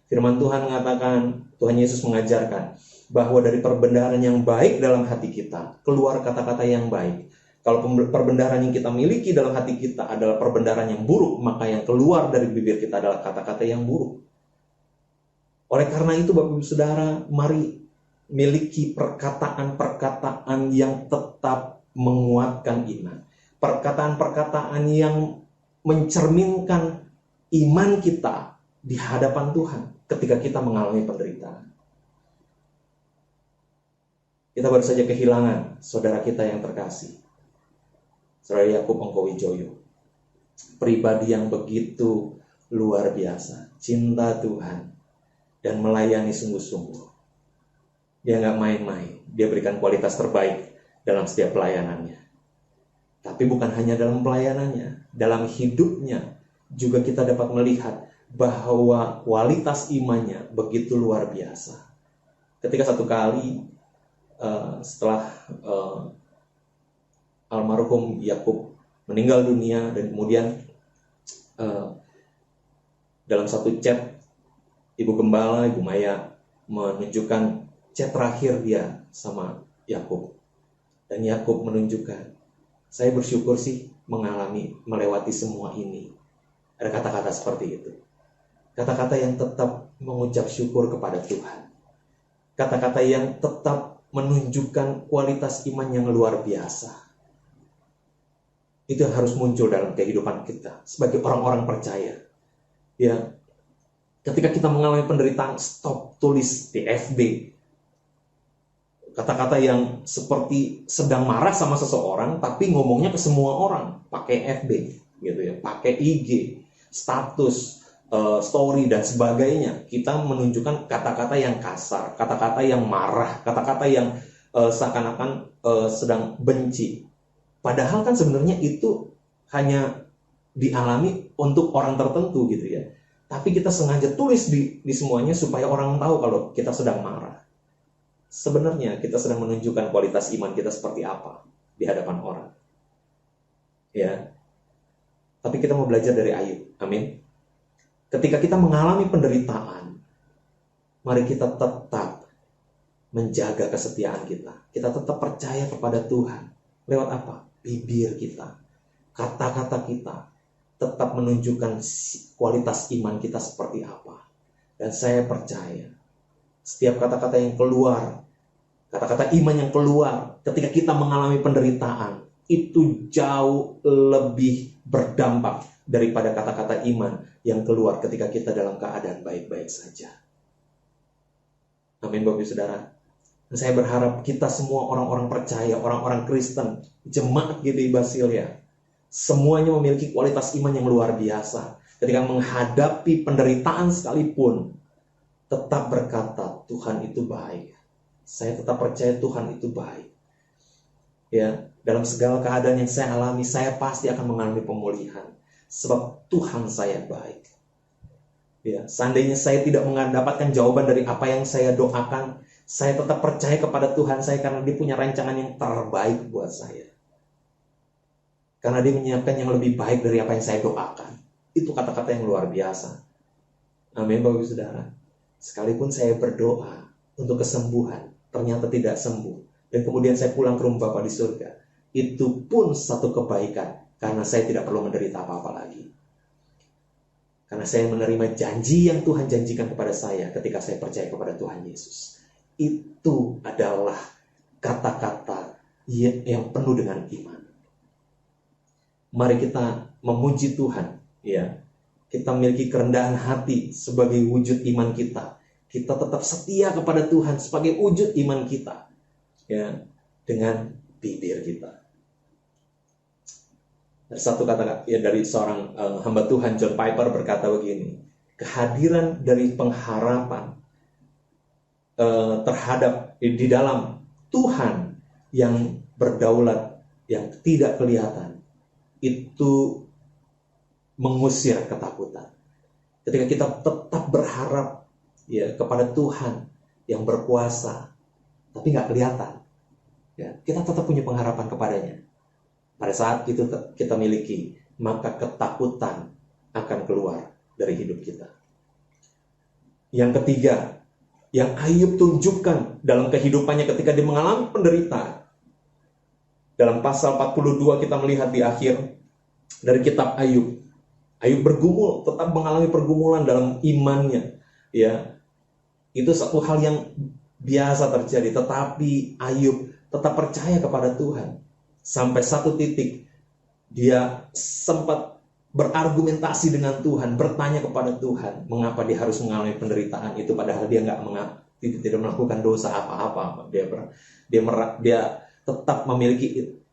Firman Tuhan mengatakan, Tuhan Yesus mengajarkan bahwa dari perbendaharaan yang baik dalam hati kita, keluar kata-kata yang baik. Kalau perbendaharaan yang kita miliki dalam hati kita adalah perbendaharaan yang buruk, maka yang keluar dari bibir kita adalah kata-kata yang buruk. Oleh karena itu Bapak Ibu Saudara, mari miliki perkataan-perkataan yang tetap menguatkan iman. Perkataan-perkataan yang mencerminkan iman kita di hadapan Tuhan ketika kita mengalami penderitaan. Kita baru saja kehilangan saudara kita yang terkasih, Saudara Yakub Ongkowijoyo. Pribadi yang begitu luar biasa, cinta Tuhan, dan melayani sungguh-sungguh. Dia nggak main-main, dia berikan kualitas terbaik dalam setiap pelayanannya. Tapi bukan hanya dalam pelayanannya, dalam hidupnya juga kita dapat melihat bahwa kualitas imannya begitu luar biasa. Ketika satu kali setelah almarhum Yakub meninggal dunia, dan kemudian dalam satu chat Ibu Gembala, Ibu Maya menunjukkan chat terakhir dia sama Yakub, dan Yakub menunjukkan, saya bersyukur sih melewati semua ini. Ada kata-kata seperti itu, kata-kata yang tetap mengucap syukur kepada Tuhan, kata-kata yang tetap menunjukkan kualitas iman yang luar biasa. Itu yang harus muncul dalam kehidupan kita sebagai orang-orang percaya. Ya, ketika kita mengalami penderitaan, stop tulis di FB kata-kata yang seperti sedang marah sama seseorang, tapi ngomongnya ke semua orang, pakai FB, gitu ya, pakai IG, status, story dan sebagainya. Kita menunjukkan kata-kata yang kasar, kata-kata yang marah, kata-kata yang seakan-akan sedang benci. Padahal kan sebenarnya itu hanya dialami untuk orang tertentu gitu ya. Tapi kita sengaja tulis di semuanya supaya orang tahu kalau kita sedang marah. Sebenarnya kita sedang menunjukkan kualitas iman kita seperti apa di hadapan orang. Ya. Tapi kita mau belajar dari Ayub. Amin. Ketika kita mengalami penderitaan, mari kita tetap menjaga kesetiaan kita. Kita tetap percaya kepada Tuhan. Lewat apa? Bibir kita, kata-kata kita tetap menunjukkan kualitas iman kita seperti apa. Dan saya percaya setiap kata-kata yang keluar, kata-kata iman yang keluar ketika kita mengalami penderitaan, itu jauh lebih berdampak daripada kata-kata iman yang keluar ketika kita dalam keadaan baik-baik saja. Amin, Bapak Ibu Saudara. Dan saya berharap kita semua orang-orang percaya, orang-orang Kristen, jemaat GBI Basilia, semuanya memiliki kualitas iman yang luar biasa. Ketika menghadapi penderitaan sekalipun, tetap berkata, Tuhan itu baik. Saya tetap percaya Tuhan itu baik. Ya, dalam segala keadaan yang saya alami, saya pasti akan mengalami pemulihan. Sebab Tuhan saya baik. Ya, seandainya saya tidak mendapatkan jawaban dari apa yang saya doakan, saya tetap percaya kepada Tuhan saya karena Dia punya rancangan yang terbaik buat saya. Karena Dia menyiapkan yang lebih baik dari apa yang saya doakan. Itu kata-kata yang luar biasa. Amin, Bapak Ibu Saudara. Sekalipun saya berdoa untuk kesembuhan, ternyata tidak sembuh, dan kemudian saya pulang ke rumah Bapa di surga, itu pun satu kebaikan, karena saya tidak perlu menderita apa-apa lagi. Karena saya menerima janji yang Tuhan janjikan kepada saya ketika saya percaya kepada Tuhan Yesus. Itu adalah kata-kata yang penuh dengan iman. Mari kita memuji Tuhan, ya. Kita memiliki kerendahan hati sebagai wujud iman kita. Kita tetap setia kepada Tuhan sebagai wujud iman kita, ya, dengan bibir kita. Ada satu kata ya dari seorang hamba Tuhan, John Piper, berkata begini: kehadiran dari pengharapan terhadap di dalam Tuhan yang berdaulat, yang tidak kelihatan, itu mengusir ketakutan. Ketika kita tetap berharap ya kepada Tuhan yang berkuasa, tapi nggak kelihatan, ya, kita tetap punya pengharapan kepadanya. Pada saat itu kita miliki, maka ketakutan akan keluar dari hidup kita. Yang ketiga, yang Ayub tunjukkan dalam kehidupannya ketika dia mengalami penderitaan. Dalam pasal 42 kita melihat di akhir dari kitab Ayub. Ayub bergumul, tetap mengalami pergumulan dalam imannya, ya. Itu satu hal yang biasa terjadi, tetapi Ayub tetap percaya kepada Tuhan. Sampai satu titik dia sempat berargumentasi dengan Tuhan, bertanya kepada Tuhan, mengapa dia harus mengalami penderitaan itu, padahal dia tidak melakukan dosa apa-apa. Dia tetap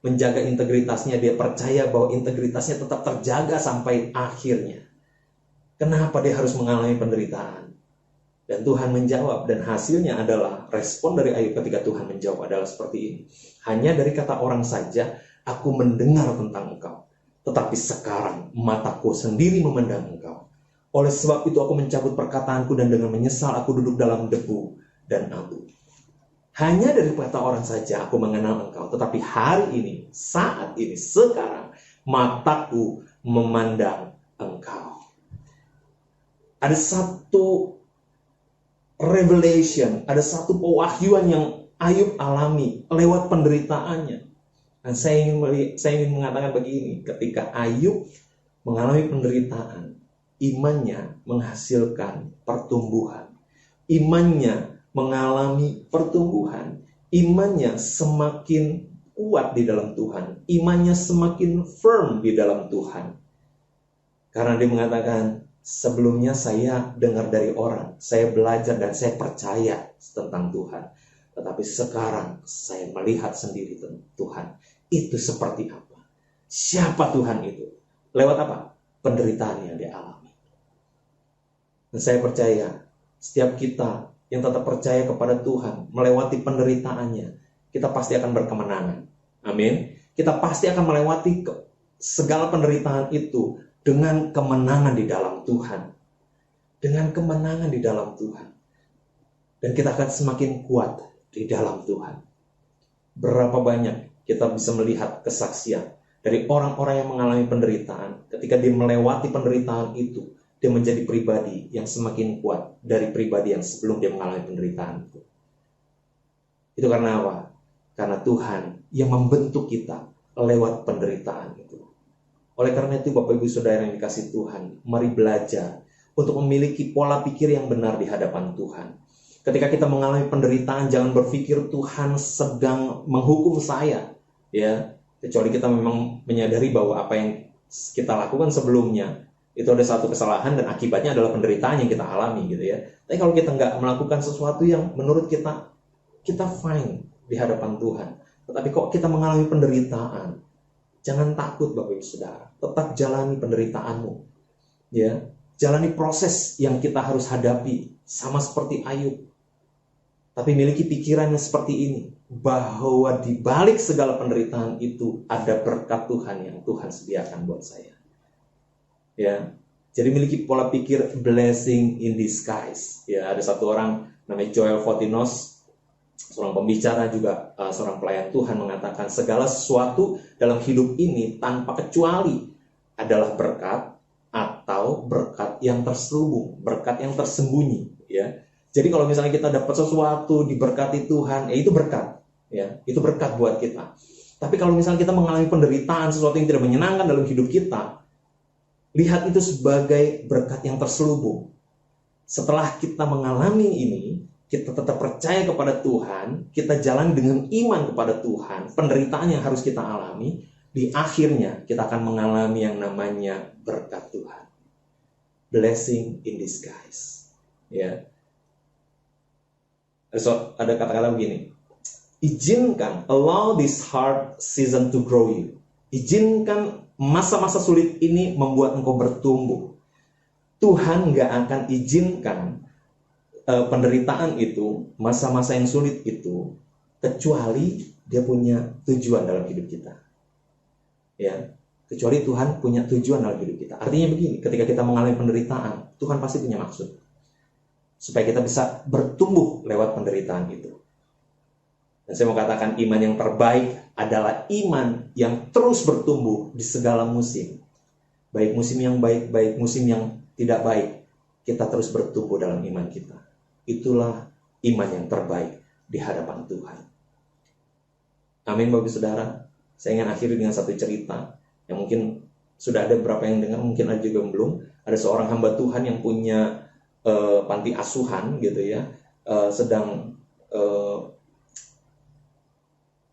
menjaga integritasnya. Dia percaya bahwa integritasnya tetap terjaga sampai akhirnya. Kenapa dia harus mengalami penderitaan? Dan Tuhan menjawab, dan hasilnya adalah respon dari Ayub ketika Tuhan menjawab adalah seperti ini. Hanya dari kata orang saja aku mendengar tentang engkau, tetapi sekarang mataku sendiri memandang engkau. Oleh sebab itu aku mencabut perkataanku, dan dengan menyesal aku duduk dalam debu dan abu. Hanya dari kata orang saja aku mengenal engkau, tetapi hari ini, saat ini, sekarang mataku memandang engkau. Ada satu revelation, ada satu pewahyuan yang Ayub alami lewat penderitaannya. Dan saya ingin mengatakan begini, ketika Ayub mengalami penderitaan, imannya menghasilkan pertumbuhan. Imannya mengalami pertumbuhan. Imannya semakin kuat di dalam Tuhan. Imannya semakin firm di dalam Tuhan. Karena dia mengatakan, sebelumnya saya dengar dari orang, saya belajar dan saya percaya tentang Tuhan. Tetapi sekarang saya melihat sendiri tentang Tuhan. Itu seperti apa? Siapa Tuhan itu? Lewat apa? Penderitaan yang dia alami. Dan saya percaya, setiap kita yang tetap percaya kepada Tuhan, melewati penderitaannya, kita pasti akan berkemenangan. Amin. Kita pasti akan melewati segala penderitaan itu dengan kemenangan di dalam Tuhan. Dengan kemenangan di dalam Tuhan. Dan kita akan semakin kuat di dalam Tuhan. Berapa banyak kita bisa melihat kesaksian dari orang-orang yang mengalami penderitaan. Ketika dia melewati penderitaan itu, dia menjadi pribadi yang semakin kuat dari pribadi yang sebelum dia mengalami penderitaan itu. Itu karena apa? Karena Tuhan yang membentuk kita lewat penderitaan itu. Oleh karena itu, Bapak Ibu Saudara yang dikasihi Tuhan, mari belajar untuk memiliki pola pikir yang benar di hadapan Tuhan. Ketika kita mengalami penderitaan, jangan berpikir Tuhan sedang menghukum saya, ya. Kecuali kita memang menyadari bahwa apa yang kita lakukan sebelumnya itu ada satu kesalahan dan akibatnya adalah penderitaan yang kita alami, gitu ya. Tapi kalau kita nggak melakukan sesuatu yang menurut kita fine di hadapan Tuhan, tetapi kok kita mengalami penderitaan, jangan takut Bapak Ibu Saudara, tetap jalani penderitaanmu. Ya, jalani proses yang kita harus hadapi sama seperti Ayub. Tapi miliki pikiran yang seperti ini, bahwa di balik segala penderitaan itu ada berkat Tuhan yang Tuhan sediakan buat saya. Ya. Jadi miliki pola pikir blessing in disguise. Ya, ada satu orang namanya Joel Fotinos, seorang pembicara juga seorang pelayan Tuhan, mengatakan segala sesuatu dalam hidup ini tanpa kecuali adalah berkat atau berkat yang terselubung, berkat yang tersembunyi, ya. Jadi kalau misalnya kita dapat sesuatu diberkati Tuhan, itu berkat, ya. Itu berkat buat kita. Tapi kalau misalnya kita mengalami penderitaan, sesuatu yang tidak menyenangkan dalam hidup kita, lihat itu sebagai berkat yang terselubung. Setelah kita mengalami ini, kita tetap percaya kepada Tuhan, kita jalan dengan iman kepada Tuhan, penderitaan yang harus kita alami, di akhirnya kita akan mengalami yang namanya berkat Tuhan. Blessing in disguise. Ya. Ada kata-kata begini, izinkan, allow this hard season to grow you. Izinkan masa-masa sulit ini membuat engkau bertumbuh. Tuhan gak akan izinkan penderitaan itu, masa-masa yang sulit itu, kecuali dia punya tujuan dalam hidup kita. Ya, kecuali Tuhan punya tujuan dalam hidup kita. Artinya begini, ketika kita mengalami penderitaan, Tuhan pasti punya maksud. Supaya kita bisa bertumbuh lewat penderitaan itu. Dan saya mau katakan, iman yang terbaik adalah iman yang terus bertumbuh di segala musim. Baik musim yang baik, baik musim yang tidak baik, kita terus bertumbuh dalam iman kita. Itulah iman yang terbaik di hadapan Tuhan. Amin, Bapak Saudara. Saya ingin akhiri dengan satu cerita yang mungkin sudah ada beberapa yang dengar, mungkin ada juga yang belum. Ada seorang hamba Tuhan yang punya panti asuhan, gitu ya. sedang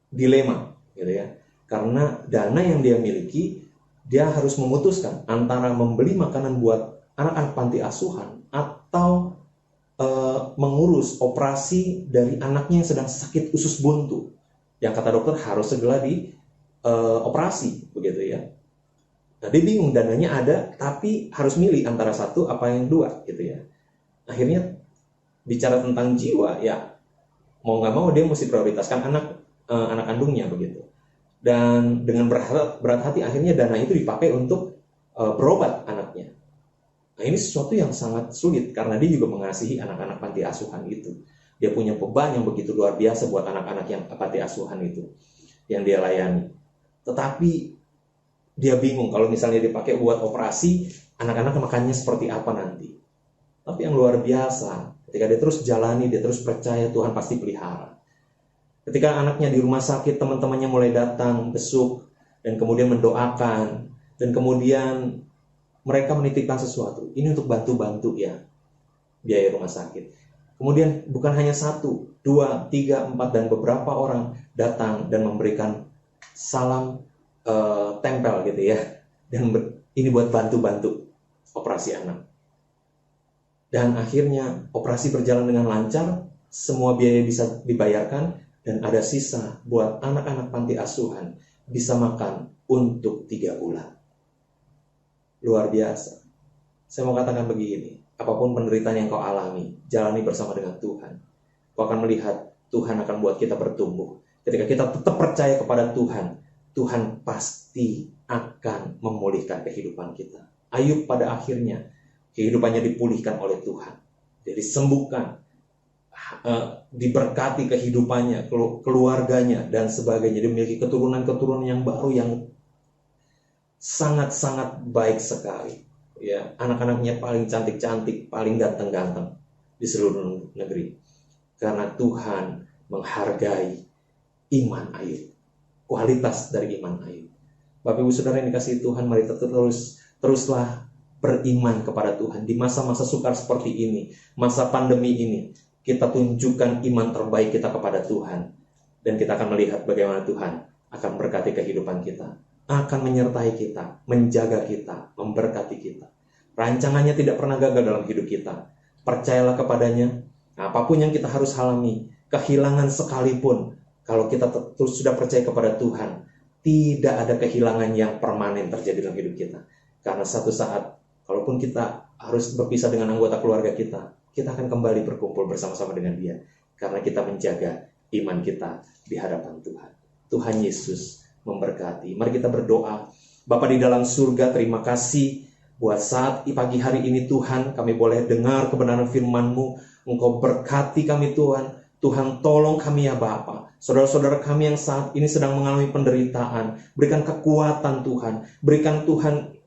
dilema gitu ya. Karena dana yang dia miliki, dia harus memutuskan antara membeli makanan buat anak-anak panti asuhan atau mengurus operasi dari anaknya yang sedang sakit usus buntu, yang kata dokter harus segera di operasi begitu ya. Nah, dia bingung, dananya ada tapi harus milih antara satu apa yang dua gitu ya. Akhirnya bicara tentang jiwa ya, mau nggak mau dia mesti prioritaskan anak kandungnya begitu. Dan dengan berat hati akhirnya dana itu dipakai untuk berobat anaknya. Nah, ini sesuatu yang sangat sulit karena dia juga mengasihi anak-anak panti asuhan itu. Dia punya beban yang begitu luar biasa buat anak-anak yang panti asuhan itu yang dia layani. Tetapi dia bingung kalau misalnya dipakai buat operasi, anak-anak makannya seperti apa nanti. Tapi yang luar biasa, ketika dia terus jalani, dia terus percaya Tuhan pasti pelihara. Ketika anaknya di rumah sakit, teman-temannya mulai datang, besuk, dan kemudian mendoakan, dan kemudian mereka menitipkan sesuatu. Ini untuk bantu-bantu ya, biaya rumah sakit. Kemudian bukan hanya 1, 2, 3, 4, dan beberapa orang datang dan memberikan salam tempel gitu ya. Dan ini buat bantu-bantu operasi anak. Dan akhirnya operasi berjalan dengan lancar, semua biaya bisa dibayarkan, dan ada sisa buat anak-anak panti asuhan bisa makan untuk 3 bulan. Luar biasa. Saya mau katakan begini, apapun penderitaan yang kau alami, jalani bersama dengan Tuhan. Kau akan melihat Tuhan akan buat kita bertumbuh. Ketika kita tetap percaya kepada Tuhan, Tuhan pasti akan memulihkan kehidupan kita. Ayub pada akhirnya kehidupannya dipulihkan oleh Tuhan. Jadi sembuhkan, diberkati kehidupannya, keluarganya, dan sebagainya. Dia memiliki keturunan-keturunan yang baru yang sangat-sangat baik sekali. Ya, anak-anaknya paling cantik-cantik, paling ganteng-ganteng di seluruh negeri. Karena Tuhan menghargai iman Ayub, kualitas dari iman Ayub. Bapak Ibu Saudara yang dikasihi Tuhan, mari teruslah beriman kepada Tuhan di masa-masa sukar seperti ini, masa pandemi ini. Kita tunjukkan iman terbaik kita kepada Tuhan, dan kita akan melihat bagaimana Tuhan akan memberkati kehidupan kita, akan menyertai kita, menjaga kita, memberkati kita. Rancangannya tidak pernah gagal dalam hidup kita. Percayalah kepadanya. Apapun yang kita harus alami, kehilangan sekalipun, kalau kita terus sudah percaya kepada Tuhan, tidak ada kehilangan yang permanen terjadi dalam hidup kita. Karena satu saat, kalaupun kita harus berpisah dengan anggota keluarga kita akan kembali berkumpul bersama-sama dengan Dia. Karena kita menjaga iman kita di hadapan Tuhan. Tuhan Yesus memberkati. Mari kita berdoa. Bapa di dalam surga, terima kasih buat saat pagi hari ini Tuhan, kami boleh dengar kebenaran firman-Mu. Engkau berkati kami Tuhan. Tuhan tolong kami ya Bapa. Saudara-saudara kami yang saat ini sedang mengalami penderitaan, berikan kekuatan Tuhan. Berikan Tuhan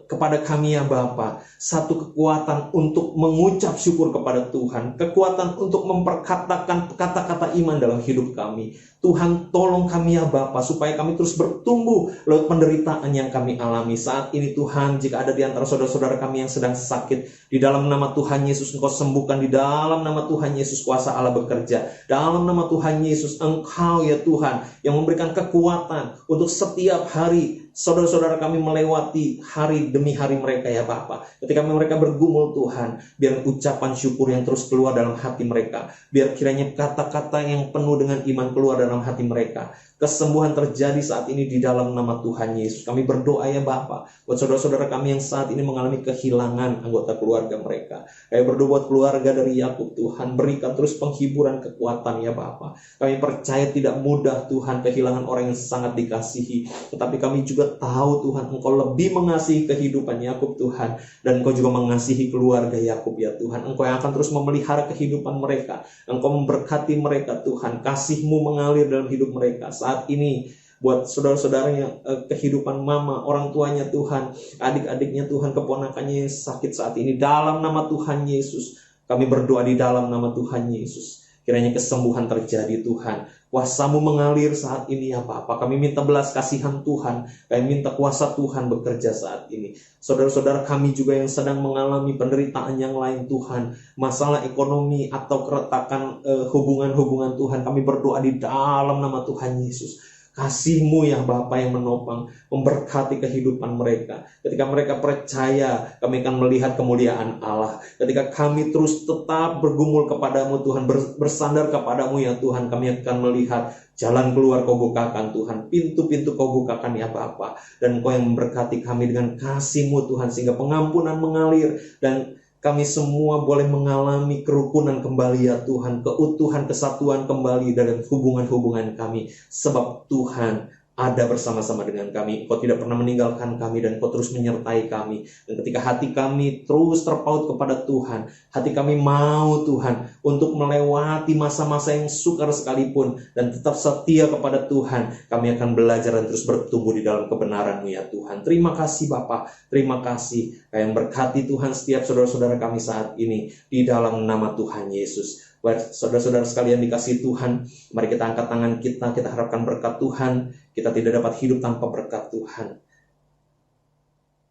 kepada kami ya Bapa, satu kekuatan untuk mengucap syukur kepada Tuhan, kekuatan untuk memperkatakan kata-kata iman dalam hidup kami. Tuhan tolong kami ya Bapa, supaya kami terus bertumbuh lewat penderitaan yang kami alami saat ini Tuhan. Jika ada di antara saudara-saudara kami yang sedang sakit, di dalam nama Tuhan Yesus Engkau sembuhkan. Di dalam nama Tuhan Yesus kuasa Allah bekerja. Dalam nama Tuhan Yesus Engkau ya Tuhan yang memberikan kekuatan untuk setiap hari saudara-saudara kami melewati hari demi hari mereka ya Bapa. Ketika mereka bergumul Tuhan, biar ucapan syukur yang terus keluar dalam hati mereka. Biar kiranya kata-kata yang penuh dengan iman keluar dalam hati mereka. Kesembuhan terjadi saat ini di dalam nama Tuhan Yesus. Kami berdoa ya Bapa, buat saudara-saudara kami yang saat ini mengalami kehilangan anggota keluarga mereka. Kami berdoa buat keluarga dari Yakub Tuhan, berikan terus penghiburan kekuatan ya Bapa. Kami percaya tidak mudah Tuhan kehilangan orang yang sangat dikasihi. Tetapi kami juga tahu Tuhan, Engkau lebih mengasihi kehidupan Yakub Tuhan. Dan Engkau juga mengasihi keluarga Yakub ya Tuhan. Engkau yang akan terus memelihara kehidupan mereka. Engkau memberkati mereka Tuhan. Kasih-Mu mengalir dalam hidup mereka. Saat ini buat saudara-saudaranya, kehidupan mama, orang tuanya Tuhan, adik-adiknya Tuhan, keponakannya yang sakit saat ini, dalam nama Tuhan Yesus kami berdoa. Di dalam nama Tuhan Yesus kiranya kesembuhan terjadi Tuhan. Kuasa-Mu mengalir saat ini ya Bapa. Kami minta belas kasihan Tuhan. Kami minta kuasa Tuhan bekerja saat ini. Saudara-saudara kami juga yang sedang mengalami penderitaan yang lain Tuhan. Masalah ekonomi atau keretakan hubungan-hubungan Tuhan. Kami berdoa di dalam nama Tuhan Yesus. Kasih-Mu ya Bapa yang menopang, memberkati kehidupan mereka. Ketika mereka percaya, kami akan melihat kemuliaan Allah. Ketika kami terus tetap bergumul kepadamu Tuhan, bersandar kepadamu ya Tuhan, kami akan melihat jalan keluar Kau bukakan Tuhan, pintu-pintu Kau bukakan ya Bapa. Dan Kau yang memberkati kami dengan kasih-Mu Tuhan, sehingga pengampunan mengalir dan kami semua boleh mengalami kerukunan kembali ya Tuhan, keutuhan, kesatuan kembali dalam hubungan-hubungan kami. Sebab Tuhan ada bersama-sama dengan kami. Kau tidak pernah meninggalkan kami dan Kau terus menyertai kami. Dan ketika hati kami terus terpaut kepada Tuhan, hati kami mau Tuhan untuk melewati masa-masa yang sukar sekalipun dan tetap setia kepada Tuhan, kami akan belajar dan terus bertumbuh di dalam kebenaran-Mu ya Tuhan. Terima kasih Bapa, terima kasih. Yang berkati Tuhan setiap saudara-saudara kami saat ini di dalam nama Tuhan Yesus. Saudara-saudara sekalian dikasih Tuhan, mari kita angkat tangan kita harapkan berkat Tuhan. Kita tidak dapat hidup tanpa berkat Tuhan.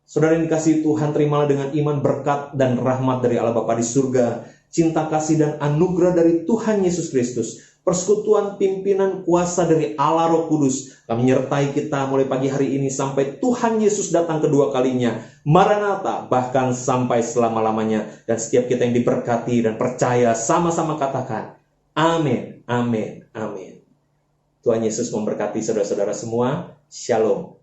Saudara yang dikasih Tuhan, terimalah dengan iman berkat dan rahmat dari Allah Bapa di surga, cinta kasih dan anugerah dari Tuhan Yesus Kristus, persekutuan pimpinan kuasa dari Allah Roh Kudus, kami menyertai kita mulai pagi hari ini sampai Tuhan Yesus datang kedua kalinya. Maranatha, bahkan sampai selama-lamanya. Dan setiap kita yang diberkati dan percaya sama-sama katakan, amin, amin, amin. Tuhan Yesus memberkati saudara-saudara semua. Shalom.